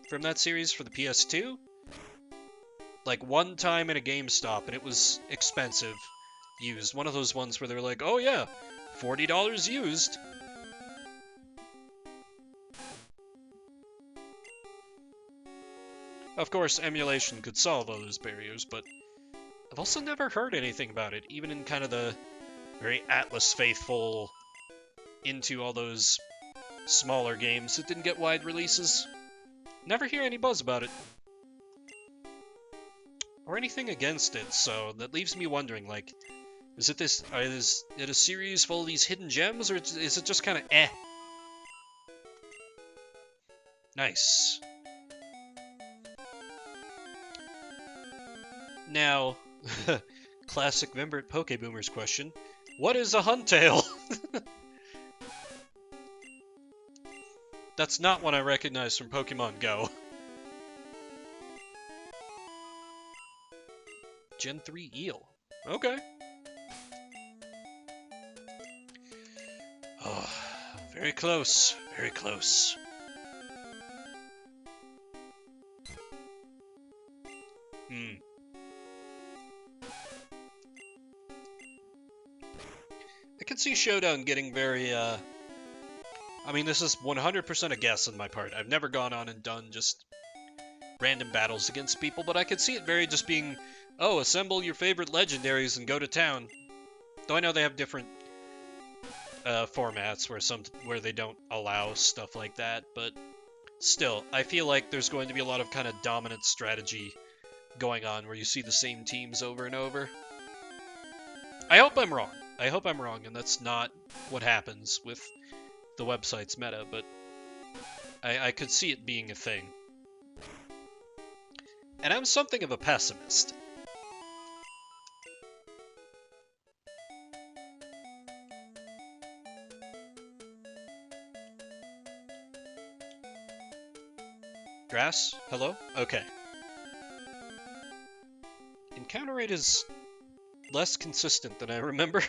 from that series for the PS2? Like, one time in a GameStop, and it was expensive. Used. One of those ones where they were like, oh yeah, $40 used. Of course, emulation could solve all those barriers, but I've also never heard anything about it, even in kind of the very Atlas faithful, into all those smaller games that didn't get wide releases. Never hear any buzz about it. Or anything against it, so that leaves me wondering, like, is it a series full of these hidden gems, or is it just kind of eh? Nice. Now, classic Vimbert Pokeboomers question. What is a Huntail? That's not one I recognize from Pokemon Go. Gen 3 Eel. Okay. Oh, very close. Very close. I can see Showdown getting very, I mean, this is 100% a guess on my part. I've never gone on and done just random battles against people, but I could see it very just being, oh, assemble your favorite legendaries and go to town. Though I know they have different formats where they don't allow stuff like that, but still, I feel like there's going to be a lot of kind of dominant strategy going on where you see the same teams over and over. I hope I'm wrong. I hope I'm wrong, and that's not what happens with the website's meta, but I could see it being a thing. And I'm something of a pessimist. Grass? Hello? Okay. Encounter rate is less consistent than I remember.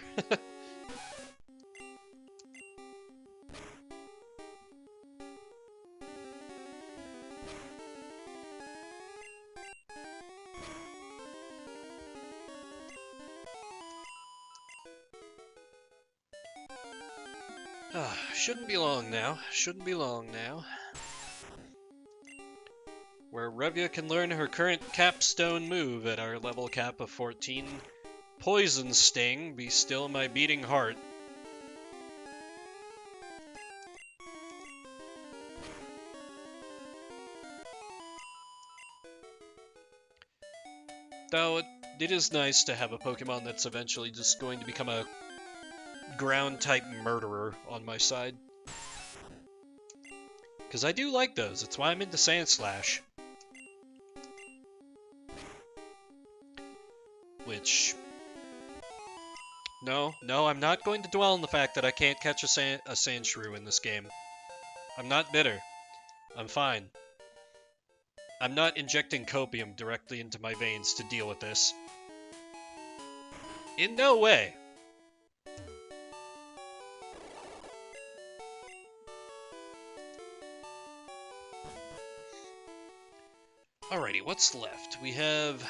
Shouldn't be long now. Shouldn't be long now. Where Revia can learn her current capstone move at our level cap of 14. Poison Sting, be still my beating heart. Though it is nice to have a Pokemon that's eventually just going to become a ground-type murderer on my side. Because I do like those, it's why I'm into Sandslash. Which... No, I'm not going to dwell on the fact that I can't catch a Sandshrew in this game. I'm not bitter. I'm fine. I'm not injecting copium directly into my veins to deal with this. In no way. Alrighty, what's left? We have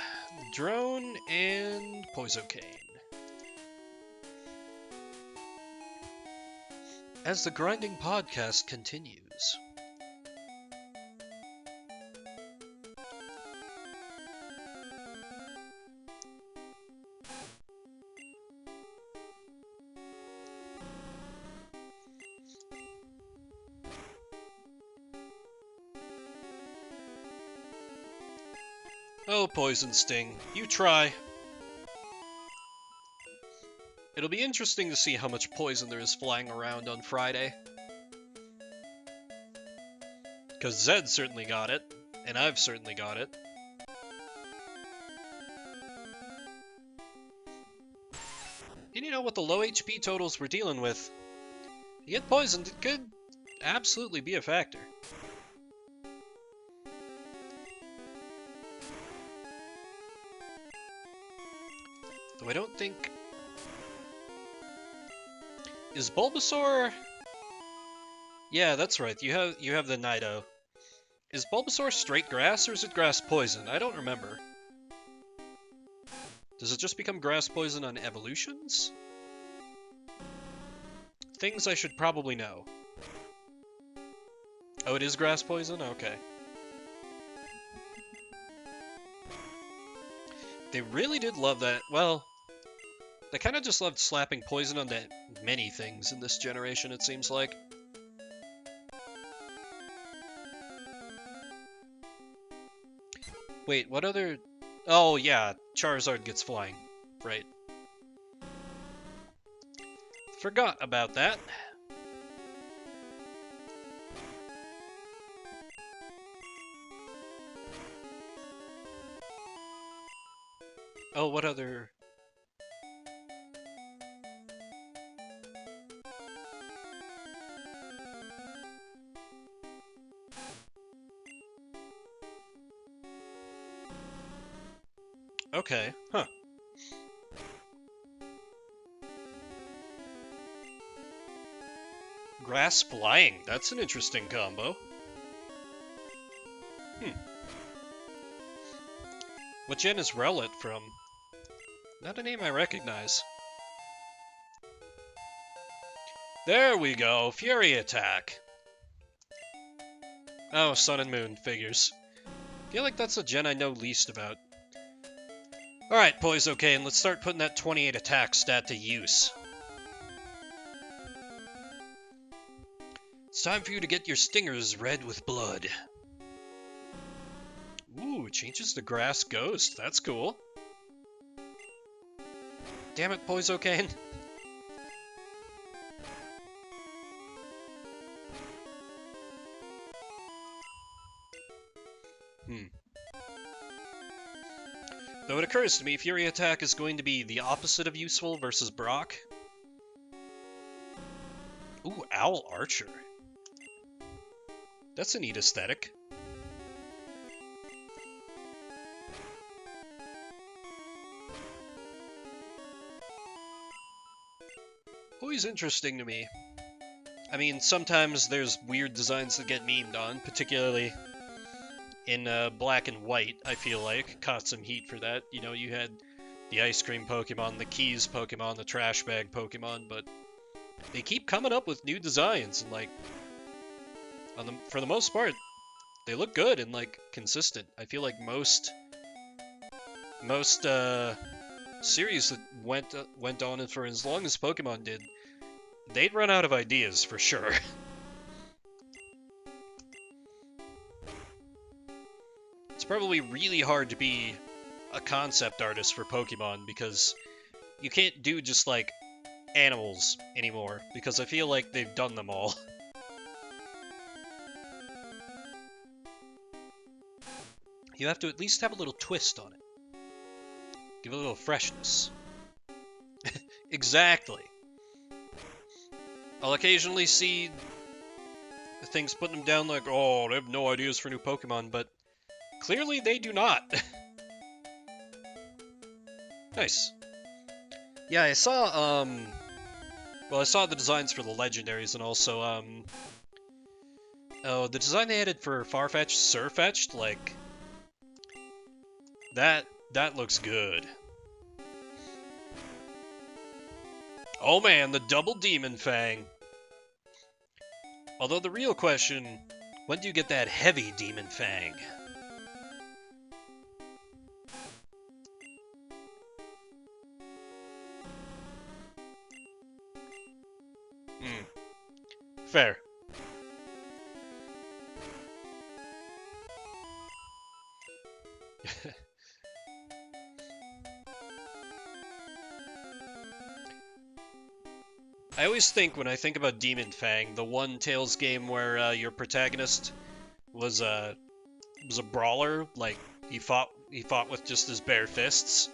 Drone and Poisocane. As the Grinding Podcast continues. Oh, Poison Sting, you try. It'll be interesting to see how much poison there is flying around on Friday. Because Zed certainly got it, and I've certainly got it. And you know, with the low HP totals we're dealing with, you get poisoned, it could absolutely be a factor. Though I don't think... Is Bulbasaur... Yeah, that's right, you have the Nido. Is Bulbasaur straight grass, or is it grass poison? I don't remember. Does it just become grass poison on evolutions? Things I should probably know. Oh, it is grass poison? Okay. They really did love that. Well, they kind of just loved slapping poison onto many things in this generation, it seems like. Wait, what other... Oh, yeah, Charizard gets flying. Right. Forgot about that. Oh, what other... Okay, huh. Grass flying, that's an interesting combo. What gen is Rowlet from? Not a name I recognize. There we go, Fury Attack. Oh, Sun and Moon, figures. Feel like that's the gen I know least about. Alright, Poisokane, let's start putting that 28 attack stat to use. It's time for you to get your stingers red with blood. Ooh, it changes to Grass Ghost. That's cool. Damn it, Poisokane. Though it occurs to me, Fury Attack is going to be the opposite of useful versus Brock. Ooh, Owl Archer. That's a neat aesthetic. Always interesting to me. I mean, sometimes there's weird designs that get memed on, particularly in black and white, I feel like. Caught some heat for that. You know, you had the ice cream Pokemon, the keys Pokemon, the trash bag Pokemon, but they keep coming up with new designs, and like, for the most part, they look good and like consistent. I feel like most series that went on for as long as Pokemon did, they'd run out of ideas for sure. It's probably really hard to be a concept artist for Pokemon because you can't do just like animals anymore, because I feel like they've done them all. You have to at least have a little twist on it. Give it a little freshness. Exactly. I'll occasionally see things putting them down like, oh, they have no ideas for new Pokemon, but clearly they do not. Nice. Yeah, I saw, well, I saw the designs for the legendaries, and also, oh, the design they added for Farfetch'd, Surfetch'd, like, that looks good. Oh man, the double Demon Fang. Although the real question, when do you get that heavy Demon Fang? Fair. I always think when I think about Demon Fang, the one Tales game where your protagonist was a brawler, like he fought with just his bare fists.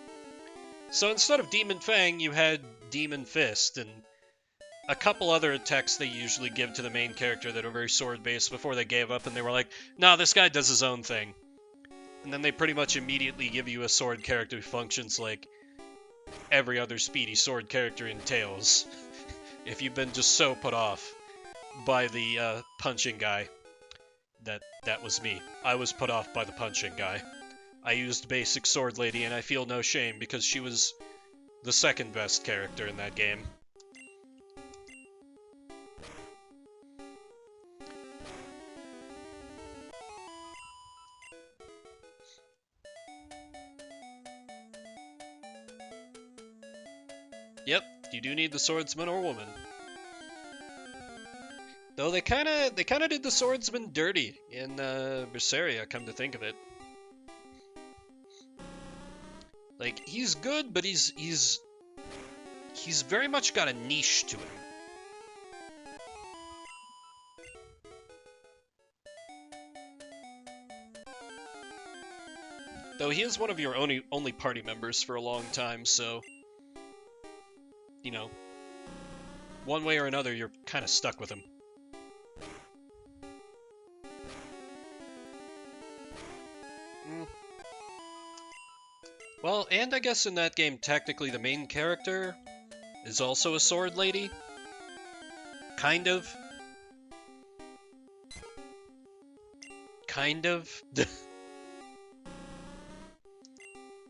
So instead of Demon Fang, you had Demon Fist and a couple other attacks they usually give to the main character that are very sword-based before they gave up and they were like, nah, this guy does his own thing. And then they pretty much immediately give you a sword character who functions like every other speedy sword character in Tales. If you've been just so put off by the punching guy, that was me. I was put off by the punching guy. I used basic sword lady and I feel no shame because she was the second best character in that game. Yep, you do need the swordsman or woman. Though they kinda did the swordsman dirty in Berseria, come to think of it. Like, he's good, but he's very much got a niche to him. Though he is one of your only party members for a long time, so you know, one way or another, you're kind of stuck with him. Well, and I guess in that game, technically the main character is also a sword lady. Kind of. Kind of.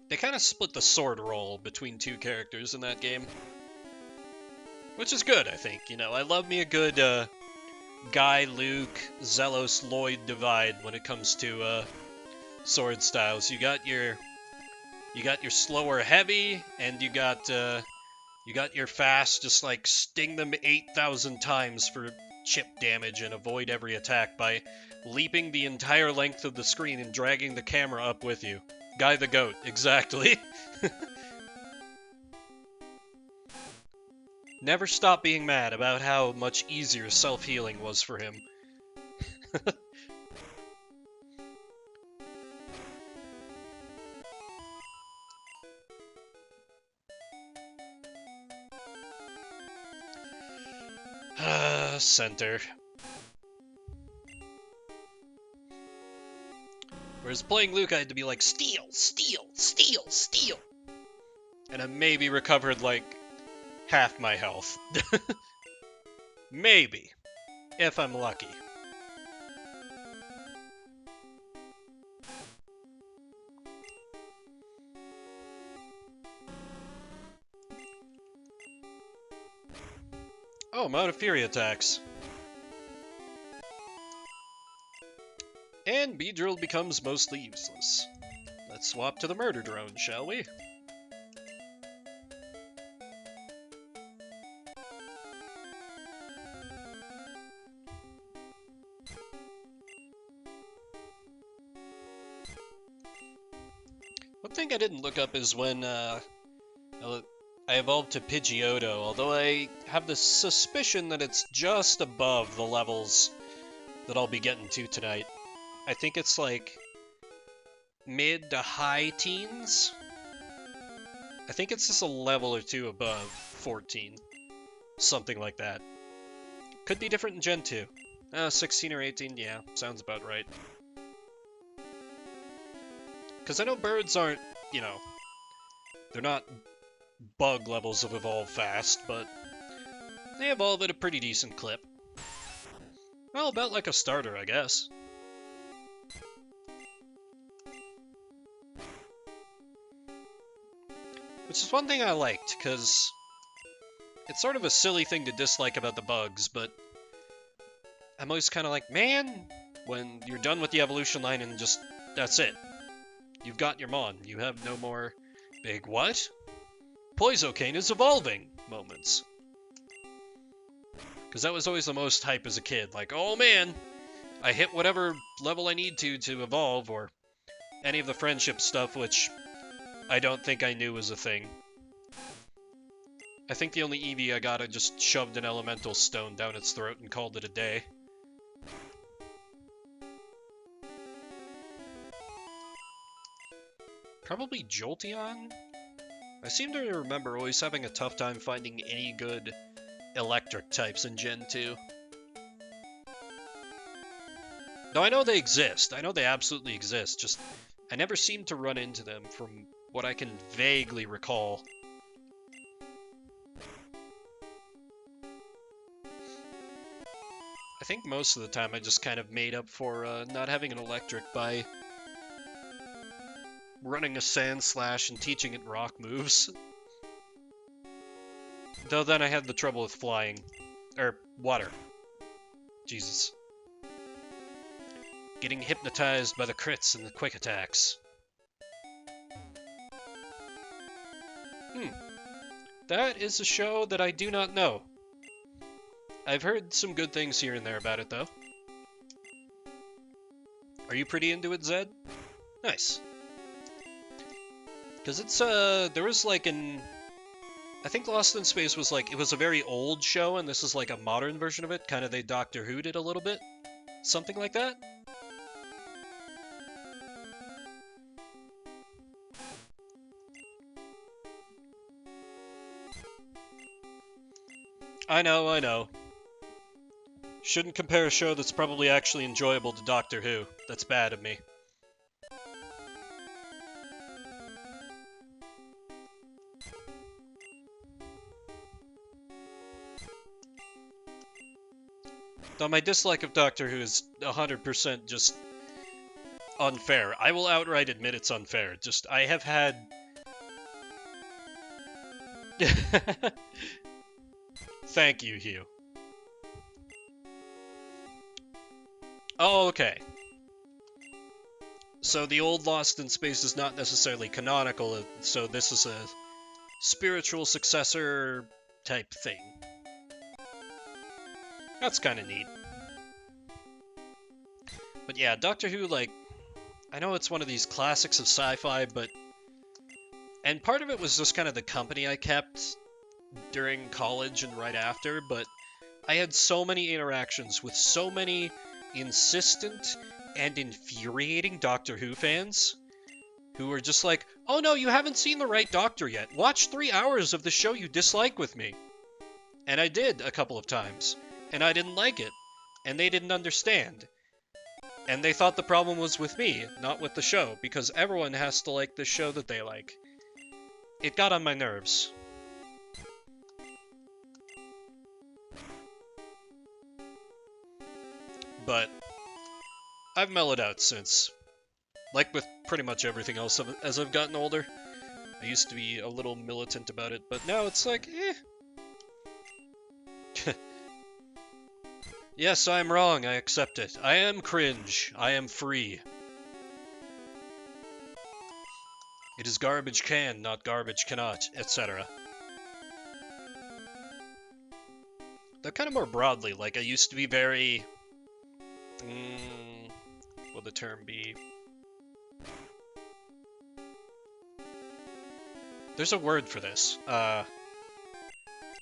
They kind of split the sword role between two characters in that game. Which is good, I think. You know, I love me a good Guy, Luke, Zelos, Lloyd divide when it comes to sword styles. You got your slower heavy, and you got your fast, just like sting them 8,000 times for chip damage and avoid every attack by leaping the entire length of the screen and dragging the camera up with you. Guy the Goat, exactly. Never stop being mad about how much easier self-healing was for him. Center. Whereas playing Luke, I had to be like, steal, steal, steal, steal. And I maybe recovered like half my health. Maybe. If I'm lucky. Oh, I'm out of Fury attacks. And Beedrill becomes mostly useless. Let's swap to the murder drone, shall we? One thing I didn't look up is when I evolved to Pidgeotto, although I have the suspicion that it's just above the levels that I'll be getting to tonight. I think it's like mid to high teens. I think it's just a level or two above 14. Something like that. Could be different in Gen 2. 16 or 18, yeah, sounds about right. Because I know birds aren't, you know, they're not bug levels of evolve fast, but they evolve at a pretty decent clip. Well, about like a starter, I guess. Which is one thing I liked, because it's sort of a silly thing to dislike about the bugs, but I'm always kind of like, man, when you're done with the evolution line and just, that's it. You've got your Mon. You have no more big what? Poisocane is evolving moments. Because that was always the most hype as a kid. Like, oh man, I hit whatever level I need to evolve, or any of the friendship stuff, which I don't think I knew was a thing. I think the only Eevee I got, I just shoved an elemental stone down its throat and called it a day. Probably Jolteon? I seem to remember always having a tough time finding any good electric types in Gen 2. No, I know they exist. I know they absolutely exist, just I never seem to run into them from what I can vaguely recall. I think most of the time I just kind of made up for not having an electric by running a Sand Slash and teaching it rock moves. Though then I had the trouble with flying. Or water. Jesus. Getting hypnotized by the crits and the quick attacks. That is a show that I do not know. I've heard some good things here and there about it, though. Are you pretty into it, Zed? Nice. Because it's, there was like an... I think Lost in Space was like, it was a very old show, and this is like a modern version of it. Kind of they Doctor Who'd it a little bit. Something like that? I know, I know. Shouldn't compare a show that's probably actually enjoyable to Doctor Who. That's bad of me. Though my dislike of Doctor Who is 100% just unfair. I will outright admit it's unfair. Just, I have had... Thank you, Hugh. Oh, okay. So the old Lost in Space is not necessarily canonical, so this is a spiritual successor type thing. That's kind of neat. But yeah, Doctor Who, like, I know it's one of these classics of sci-fi, but... And part of it was just kind of the company I kept during college and right after, but I had so many interactions with so many insistent and infuriating Doctor Who fans who were just like, oh no, you haven't seen the right Doctor yet. Watch 3 hours of the show you dislike with me. And I did a couple of times, and I didn't like it, and they didn't understand. And they thought the problem was with me, not with the show, because everyone has to like the show that they like. It got on my nerves. But I've mellowed out since. Like with pretty much everything else as I've gotten older. I used to be a little militant about it, but now it's like, eh. Yes, I'm wrong, I accept it. I am cringe. I am free. It is garbage can, not garbage cannot, etc. Though kind of more broadly, like I used to be very... what would the term be? There's a word for this.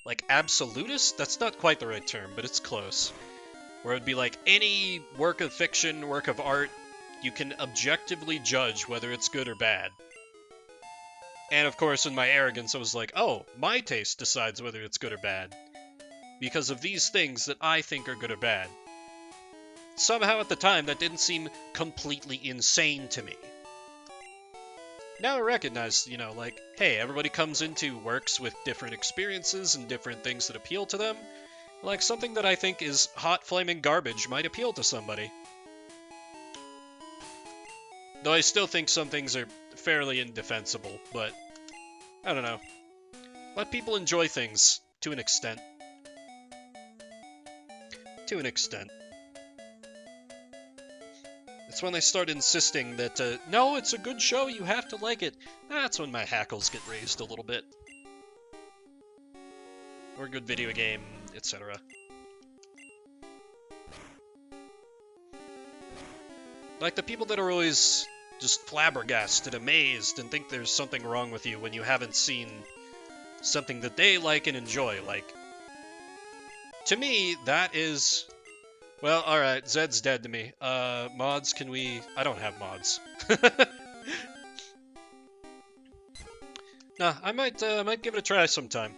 Like absolutist? That's not quite the right term, but it's close. Where it'd be like, any work of fiction, work of art, you can objectively judge whether it's good or bad. And of course, in my arrogance, I was like, oh, my taste decides whether it's good or bad. Because of these things that I think are good or bad. Somehow at the time, that didn't seem completely insane to me. Now I recognize, you know, like, hey, everybody comes into works with different experiences and different things that appeal to them. Like, something that I think is hot flaming garbage might appeal to somebody. Though I still think some things are fairly indefensible, but I don't know. Let people enjoy things, to an extent. To an extent. It's when they start insisting that, no, it's a good show, you have to like it. That's when my hackles get raised a little bit. Or a good video game, etc. Like the people that are always just flabbergasted, amazed, and think there's something wrong with you when you haven't seen something that they like and enjoy. Like, to me, that is... Well, alright, Zed's dead to me. Mods, can we... I don't have mods. Nah, I might give it a try sometime.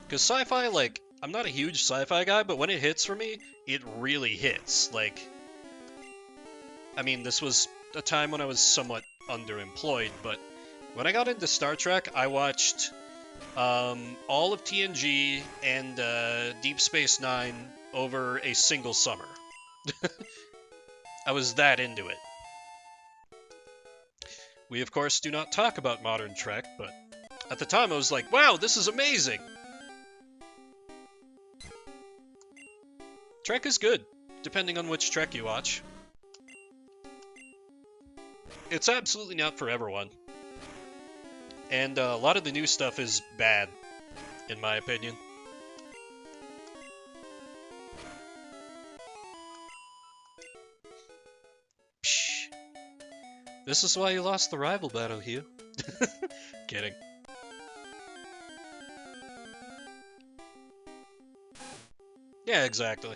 Because sci-fi, like, I'm not a huge sci-fi guy, but when it hits for me, it really hits. Like, I mean, this was a time when I was somewhat underemployed, but when I got into Star Trek, I watched all of TNG and Deep Space Nine over a single summer. I was that into it. We, of course, do not talk about modern Trek, but at the time I was like, wow, this is amazing! Trek is good, depending on which Trek you watch. It's absolutely not for everyone. And a lot of the new stuff is bad, in my opinion. Psh. This is why you lost the rival battle, Hugh. Kidding. Yeah, exactly.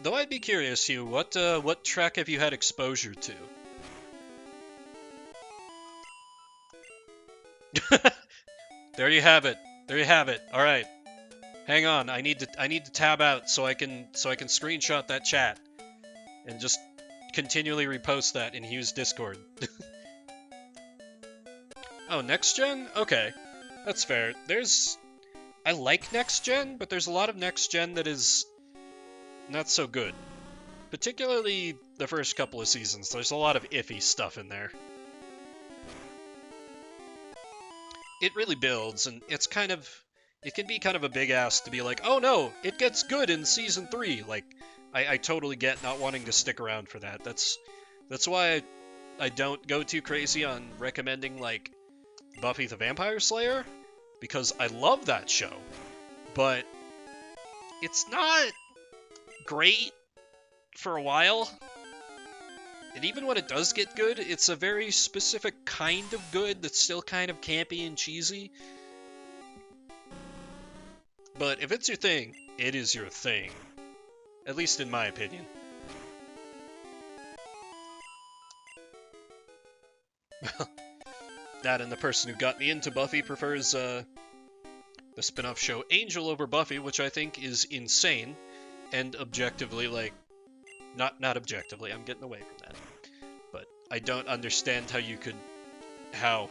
Though I'd be curious, Hugh, what Trek have you had exposure to? There you have it. There you have it. All right. Hang on. I need to tab out so I can screenshot that chat and just continually repost that in Hugh's Discord. Oh, next gen? Okay. That's fair. I like next gen, but there's a lot of next gen that is not so good. Particularly the first couple of seasons. There's a lot of iffy stuff in there. It really builds, and it can be kind of a big ask to be like, oh no, it gets good in season 3. Like, I totally get not wanting to stick around for that. That's why I don't go too crazy on recommending, like, Buffy the Vampire Slayer, because I love that show, but it's not great for a while. And even when it does get good, it's a very specific kind of good that's still kind of campy and cheesy. But if it's your thing, it is your thing. At least in my opinion. That and the person who got me into Buffy prefers the spin-off show Angel over Buffy, which I think is insane. And objectively, like... Not objectively, I'm getting away from that. But I don't understand how you could... How?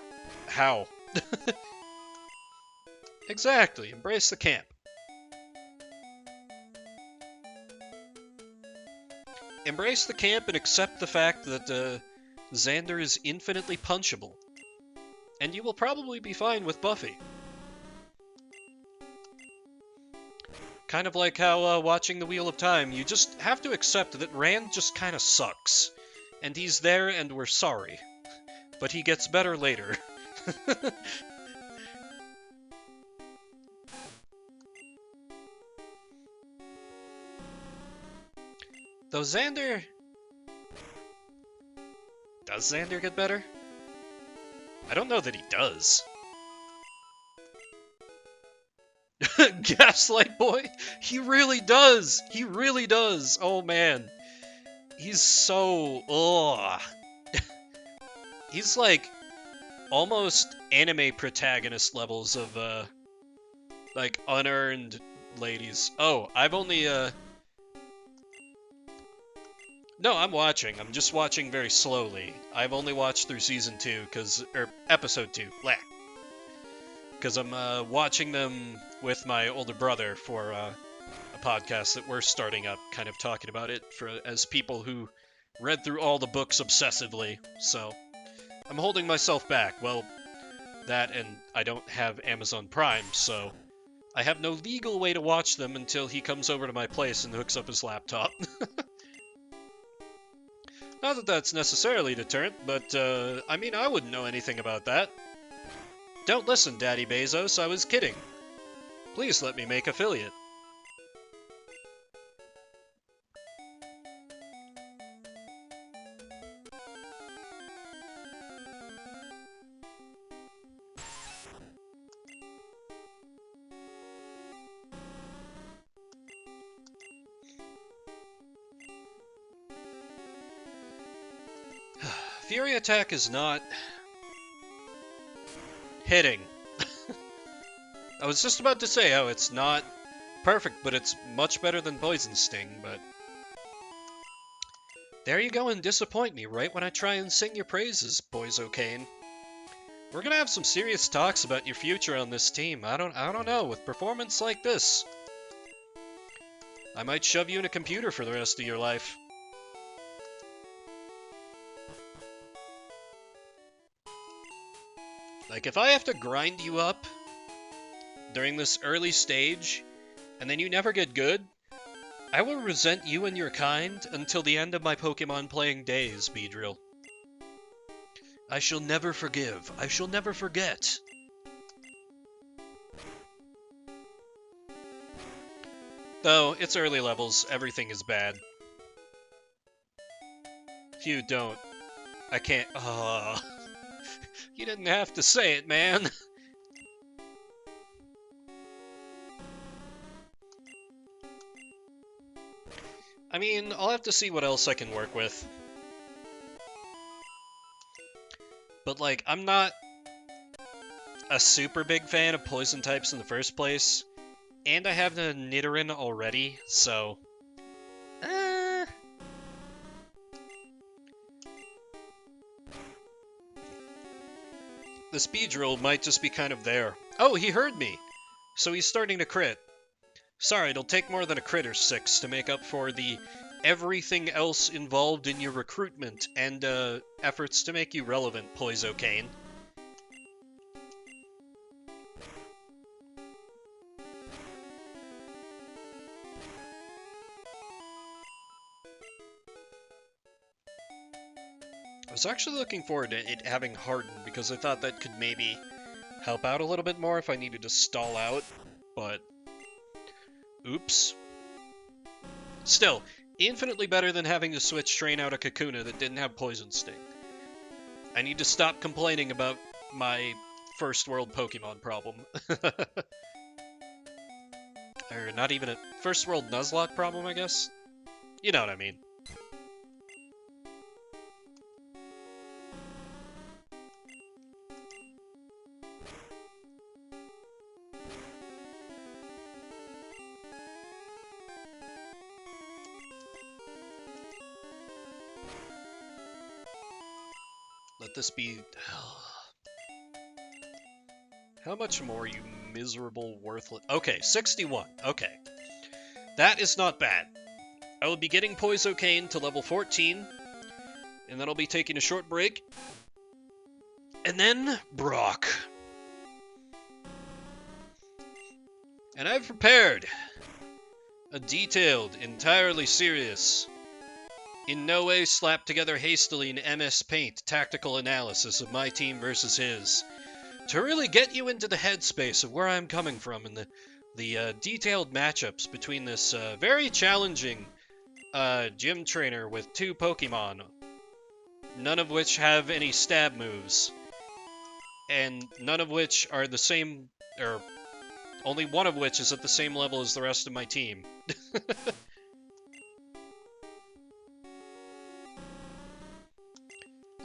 Exactly, embrace the camp. Embrace the camp and accept the fact that Xander is infinitely punchable. And you will probably be fine with Buffy. Kind of like how watching The Wheel of Time, you just have to accept that Rand just kind of sucks. And he's there and we're sorry. But he gets better later. Though Xander... Does Xander get better? I don't know that he does. Gaslight Boy? He really does! He really does! Oh man. He's so... Ugh. He's like almost anime protagonist levels of like unearned ladies. Oh, I've only No, I'm watching. I'm just watching very slowly. I've only watched through season 2 or episode 2. Blah. Because I'm watching them with my older brother for a podcast that we're starting up, kind of talking about it as people who read through all the books obsessively. So I'm holding myself back. Well, that and I don't have Amazon Prime, so I have no legal way to watch them until he comes over to my place and hooks up his laptop. Not that that's necessarily a deterrent, but I mean, I wouldn't know anything about that. Don't listen, Daddy Bezos, I was kidding. Please let me make affiliate. Fury Attack is not hitting. I was just about to say how it's not perfect, but it's much better than Poison Sting, but... There you go and disappoint me right when I try and sing your praises, Poisokane. We're gonna have some serious talks about your future on this team. I don't know, with performance like this. I might shove you in a computer for the rest of your life. Like, if I have to grind you up during this early stage, and then you never get good, I will resent you and your kind until the end of my Pokemon playing days, Beedrill. I shall never forgive. I shall never forget. Though, it's early levels, everything is bad. Phew, don't. I can't. You didn't have to say it, man. I mean, I'll have to see what else I can work with. But, like, I'm not a super big fan of poison types in the first place. And I have the Nidoran already, so... The Speedrill might just be kind of there. Oh, he heard me! So he's starting to crit. Sorry, it'll take more than a crit or 6 to make up for the everything else involved in your recruitment and efforts to make you relevant, Poisokane. I was actually looking forward to it having hardened because I thought that could maybe help out a little bit more if I needed to stall out, but oops. Still, infinitely better than having to switch train out a Kakuna that didn't have Poison Sting. I need to stop complaining about my first world Pokemon problem. Or not even a first world Nuzlocke problem, I guess? You know what I mean. Let this be... How much more, you miserable, worthless... Okay, 61. Okay. That is not bad. I will be getting Poisokane to level 14, and then I'll be taking a short break. And then, Brock. And I've prepared a detailed, entirely serious, in no way slapped together hastily in MS Paint tactical analysis of my team versus his, to really get you into the headspace of where I'm coming from and the detailed matchups between this very challenging gym trainer with 2 Pokemon, none of which have any stab moves, and none of which are the same, or only one of which is at the same level as the rest of my team.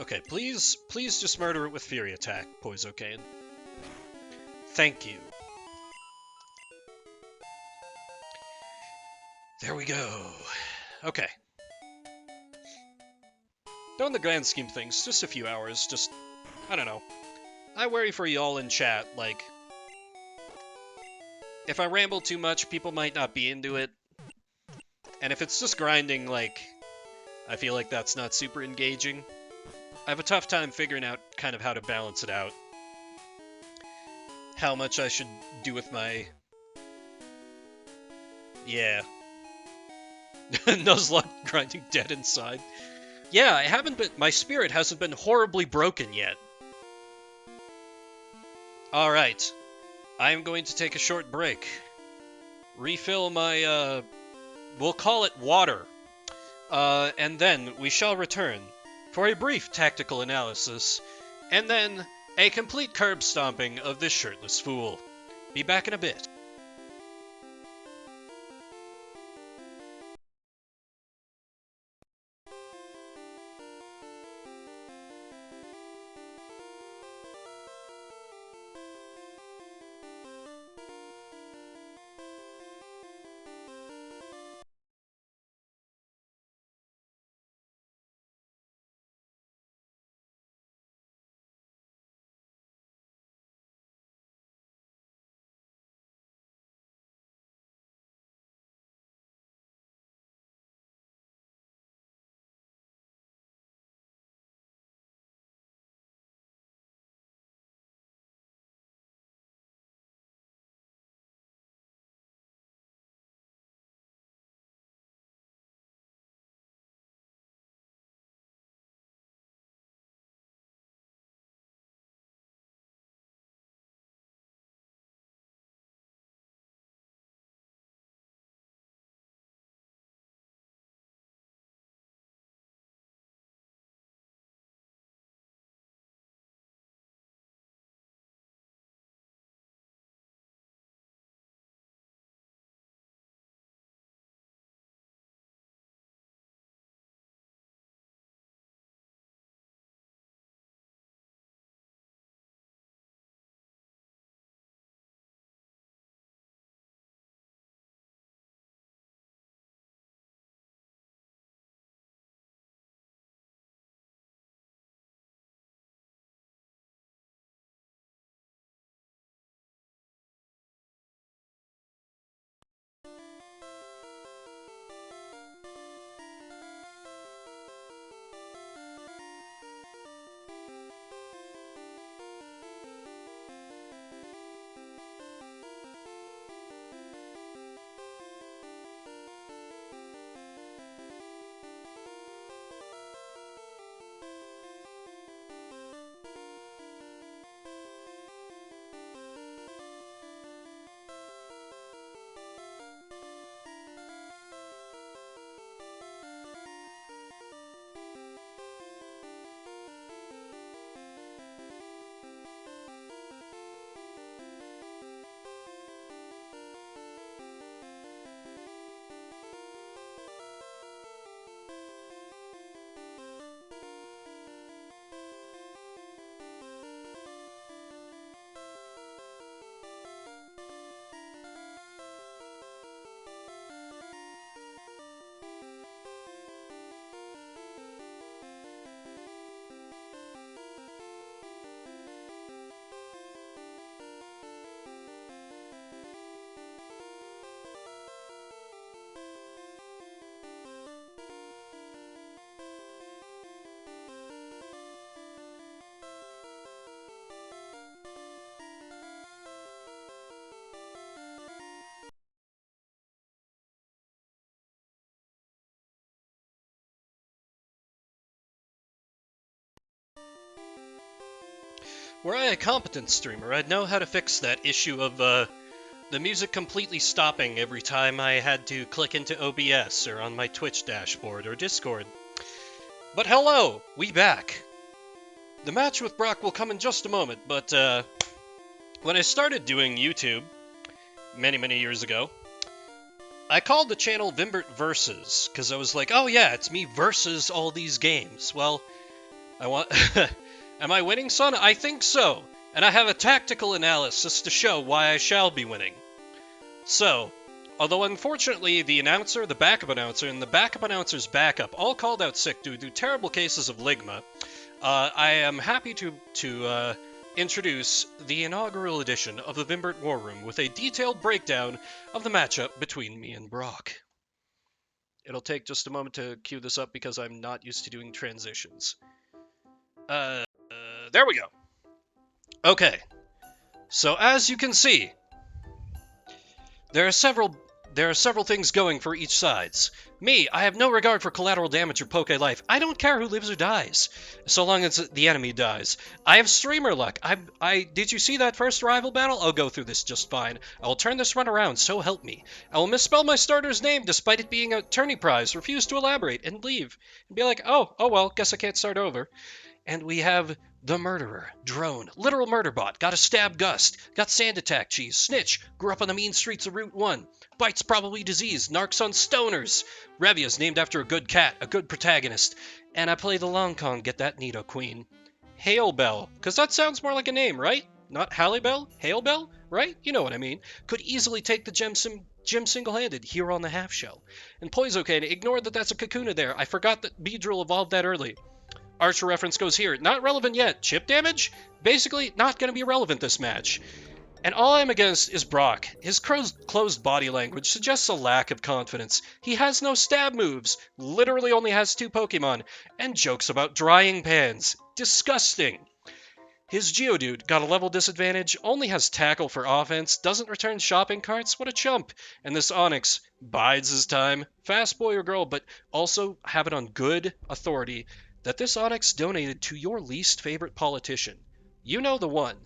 Okay, please just murder it with Fury Attack, Poisokane. Thank you. There we go. Okay. Though in the grand scheme of things, just a few hours, just, I don't know. I worry for y'all in chat, like, if I ramble too much, people might not be into it. And if it's just grinding, like, I feel like that's not super engaging. I have a tough time figuring out kind of how to balance it out. How much I should do with my... Yeah. Nuzlocke grinding dead inside. Yeah, I haven't been... My spirit hasn't been horribly broken yet. Alright. I am going to take a short break. Refill my, we'll call it water. And then we shall return for a brief tactical analysis, and then a complete curb stomping of this shirtless fool. Be back in a bit. Were I a competent streamer, I'd know how to fix that issue of, the music completely stopping every time I had to click into OBS or on my Twitch dashboard or Discord. But hello! We back! The match with Brock will come in just a moment, but, when I started doing YouTube, many years ago, I called the channel Vimbert Versus, because I was like, oh yeah, it's me versus all these games. Well, I want... Am I winning, son? I think so. And I have a tactical analysis to show why I shall be winning. So, although unfortunately the announcer, the backup announcer, and the backup announcer's backup all called out sick due to terrible cases of ligma, I am happy to introduce the inaugural edition of the Vimbert War Room with a detailed breakdown of the matchup between me and Brock. It'll take just a moment to cue this up because I'm not used to doing transitions. There we go. Okay. So as you can see, there are several things going for each sides. Me, I have no regard for collateral damage or poke life. I don't care who lives or dies, so long as the enemy dies. I have streamer luck. Did you see that first rival battle? I'll go through this just fine. I will turn this run around, so help me. I will misspell my starter's name despite it being a tourney prize, refuse to elaborate, and leave. And be like, oh well, guess I can't start over. And we have the murderer, drone, literal murder bot, got a stab gust, got sand attack cheese, snitch, grew up on the mean streets of Route 1, bites probably disease, narcs on stoners, Revia's named after a good cat, a good protagonist, and I play the Long Kong, get that Nito queen. Hail Bell, cause that sounds more like a name, right? Not Halle Bell? Hail Bell? Right? You know what I mean. Could easily take the gym single-handed here on the half shell. And Poizokane, ignore that that's a Kakuna there, I forgot that Beedrill evolved that early. Archer reference goes here. Not relevant yet. Chip damage? Basically, not going to be relevant this match. And all I'm against is Brock. His closed body language suggests a lack of confidence. He has no stab moves, literally only has 2 Pokemon, and jokes about drying pans. Disgusting. His Geodude got a level disadvantage, only has tackle for offense, doesn't return shopping carts, what a chump. And this Onix bides his time. Fast boy or girl, but also have it on good authority that this Onix donated to your least favorite politician. You know the one.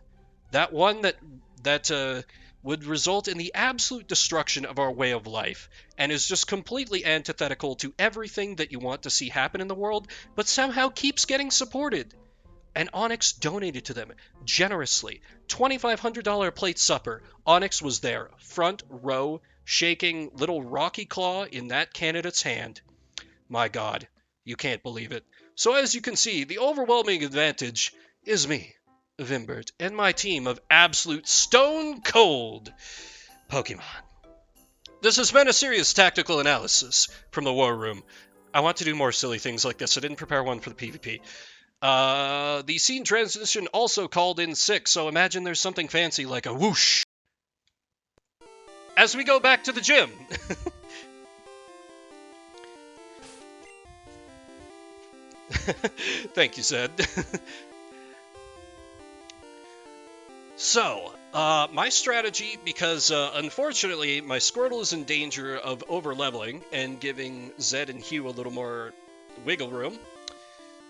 That one that would result in the absolute destruction of our way of life, and is just completely antithetical to everything that you want to see happen in the world, but somehow keeps getting supported. And Onix donated to them, generously. $2,500 plate supper. Onix was there, front row, shaking little Rocky Claw in that candidate's hand. My God, you can't believe it. So as you can see, the overwhelming advantage is me, Vimbert, and my team of absolute stone-cold Pokemon. This has been a serious tactical analysis from the War Room. I want to do more silly things like this. I didn't prepare one for the PvP. The scene transition also called in sick, so imagine there's something fancy like a whoosh. As we go back to the gym. Thank you, Zed. So, my strategy, because unfortunately my Squirtle is in danger of over-leveling and giving Zed and Hugh a little more wiggle room,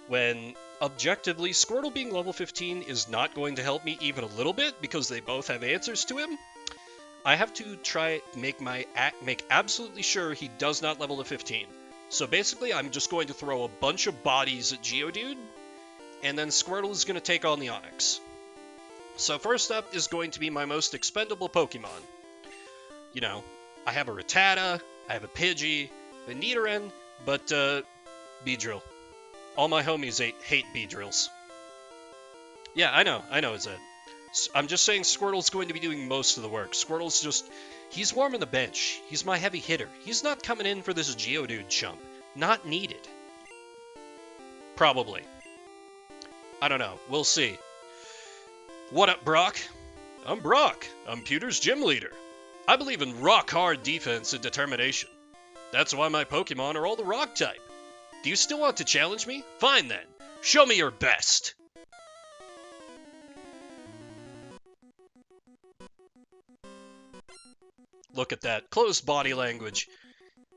when objectively Squirtle being level 15 is not going to help me even a little bit because they both have answers to him, I have to try make absolutely sure he does not level to 15. So basically, I'm just going to throw a bunch of bodies at Geodude, and then Squirtle is going to take on the Onix. So first up is going to be my most expendable Pokemon. You know, I have a Rattata, I have a Pidgey, a Nidoran, but Beedrill. All my homies hate Beedrills. Yeah, I know, Zed. I'm just saying Squirtle's going to be doing most of the work. Squirtle's just... He's warming the bench. He's my heavy hitter. He's not coming in for this Geodude chump. Not needed. Probably. I don't know. We'll see. What up, Brock? I'm Brock. I'm Pewter's gym leader. I believe in rock-hard defense and determination. That's why my Pokemon are all the rock type. Do you still want to challenge me? Fine then. Show me your best. Look at that. Closed body language.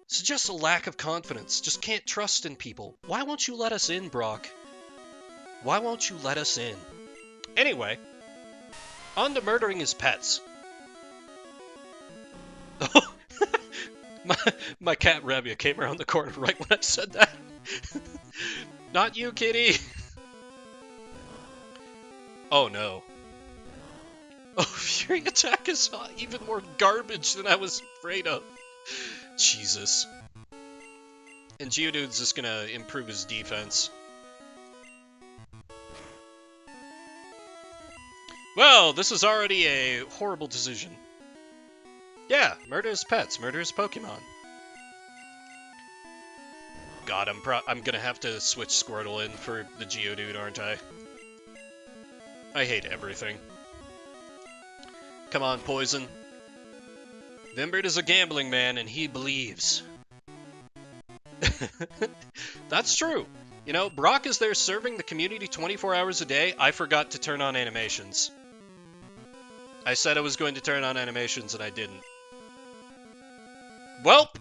It's just a lack of confidence. Just can't trust in people. Why won't you let us in, Brock? Why won't you let us in? Anyway, on to murdering his pets. my, my cat Rabia came around the corner right when I said that. Not you, kitty! Oh no. Oh, Fury Attack is even more garbage than I was afraid of. Jesus. And Geodude's just gonna improve his defense. Well, this is already a horrible decision. Yeah, murder his pets, murder his Pokemon. God, I'm gonna have to switch Squirtle in for the Geodude, aren't I? I hate everything. Come on, Poison. Vimbert is a gambling man, and he believes. That's true. You know, Brock is there serving the community 24 hours a day. I forgot to turn on animations. I said I was going to turn on animations, and I didn't. Welp!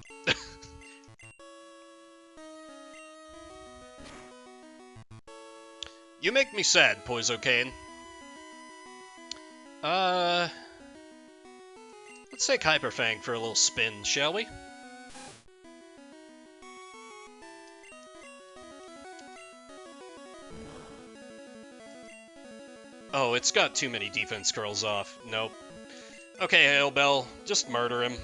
You make me sad, Poisokane. Let's take Hyperfang for a little spin, shall we? Oh, it's got too many defense curls off. Nope. Okay, Hailbell, just murder him.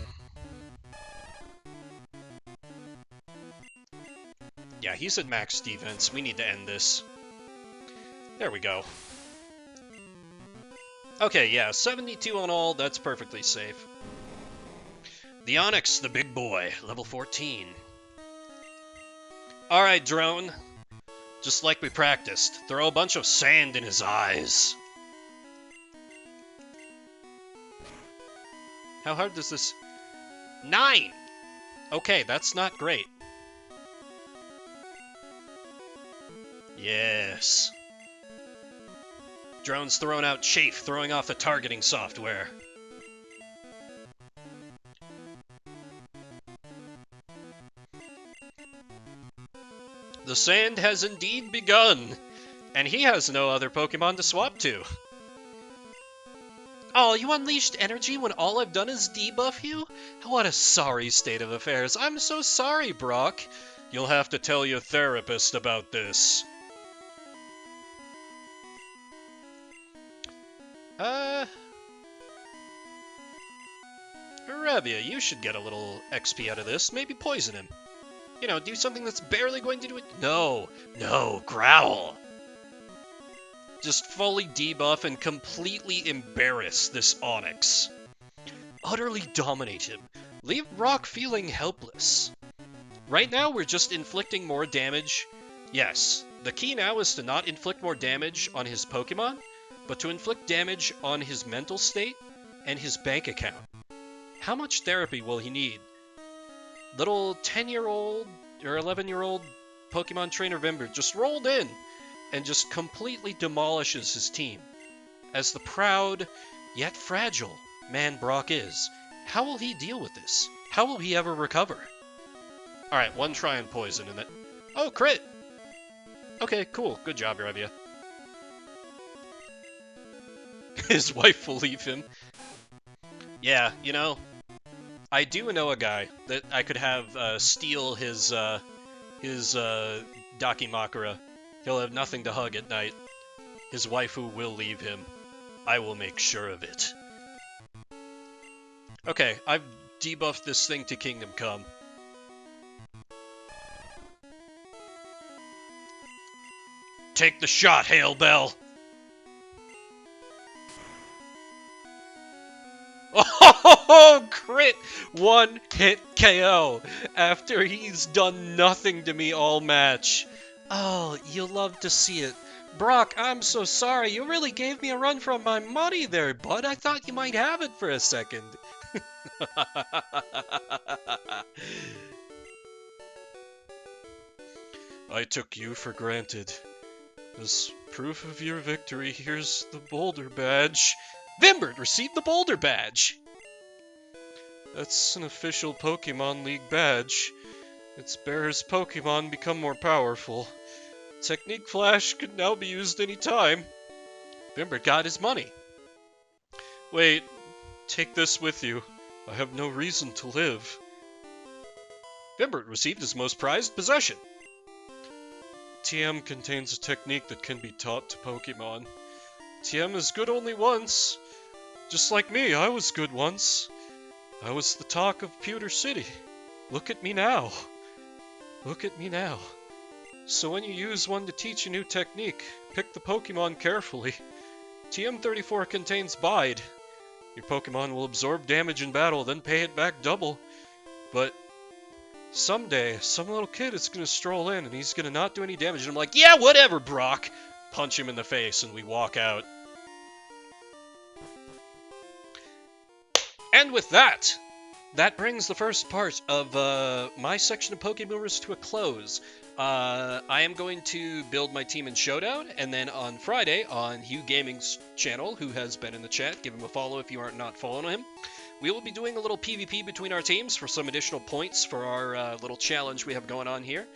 Yeah, he's at max defense. We need to end this. There we go. Okay, yeah, 72 on all. That's perfectly safe. The Onix, the big boy, level 14. Alright, Drone. Just like we practiced, throw a bunch of sand in his eyes. How hard does this... 9! Okay, that's not great. Yes. Drone's throwing out chafe, throwing off the targeting software. The sand has indeed begun, and he has no other Pokemon to swap to. Oh, you unleashed energy when all I've done is debuff you? What a sorry state of affairs. I'm so sorry, Brock. You'll have to tell your therapist about this. Rabia, you should get a little XP out of this. Maybe poison him. You know, do something that's barely going to do it. No, growl. Just fully debuff and completely embarrass this Onix. Utterly dominate him. Leave Brock feeling helpless. Right now, we're just inflicting more damage. Yes, the key now is to not inflict more damage on his Pokemon, but to inflict damage on his mental state and his bank account. How much therapy will he need? Little 10-year-old or 11-year-old Pokemon trainer Vimbert just rolled in and just completely demolishes his team. As the proud, yet fragile man Brock is, how will he deal with this? How will he ever recover? Alright, one try and poison and then... Oh, crit! Okay, cool. Good job, Rabia. His wife will leave him. Yeah, you know, I do know a guy that I could have steal his Dakimakura. He'll have nothing to hug at night. His waifu will leave him. I will make sure of it. Okay, I've debuffed this thing to Kingdom Come. Take the shot, Hailbell! Oh, crit! One hit KO after he's done nothing to me all match. Oh, you'll love to see it. Brock, I'm so sorry. You really gave me a run for my money there, bud. I thought you might have it for a second. I took you for granted. As proof of your victory, here's the Boulder Badge. Vimbert received the Boulder Badge! That's an official Pokemon League badge. Its bearer's Pokemon become more powerful. Technique Flash could now be used anytime. Vimbert got his money. Wait, take this with you. I have no reason to live. Vimbert received his most prized possession. TM contains a technique that can be taught to Pokemon. TM is good only once. Just like me, I was good once. I was the talk of Pewter City. Look at me now. Look at me now. So when you use one to teach a new technique, pick the Pokemon carefully. TM34 contains Bide. Your Pokemon will absorb damage in battle, then pay it back double. But someday, some little kid is gonna stroll in and he's gonna not do any damage. And I'm like, yeah, whatever, Brock. Punch him in the face and we walk out. And with that, that brings the first part of my section of Pokeboomers to a close. I am going to build my team in Showdown, and then on Friday on Hugh Gaming's channel, who has been in the chat, give him a follow if you aren't not following him. We will be doing a little PvP between our teams for some additional points for our little challenge we have going on here,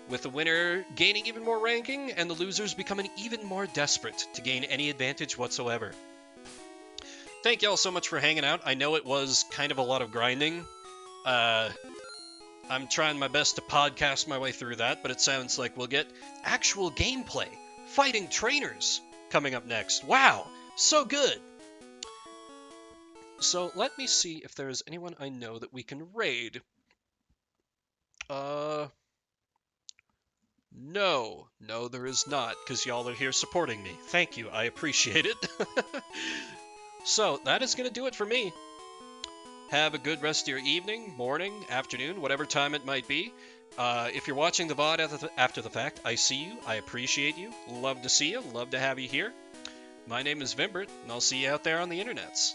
with the winner gaining even more ranking and the losers becoming even more desperate to gain any advantage whatsoever. Thank y'all so much for hanging out. I know it was kind of a lot of grinding. I'm trying my best to podcast my way through that, but it sounds like we'll get actual gameplay, fighting trainers, coming up next. Wow, so good! So let me see if there's anyone I know that we can raid. No, there is not, because y'all are here supporting me. Thank you, I appreciate it. So, that is going to do it for me. Have a good rest of your evening, morning, afternoon, whatever time it might be. If you're watching the VOD after the fact, I see you, I appreciate you, love to see you, love to have you here. My name is Vimbert, and I'll see you out there on the internets.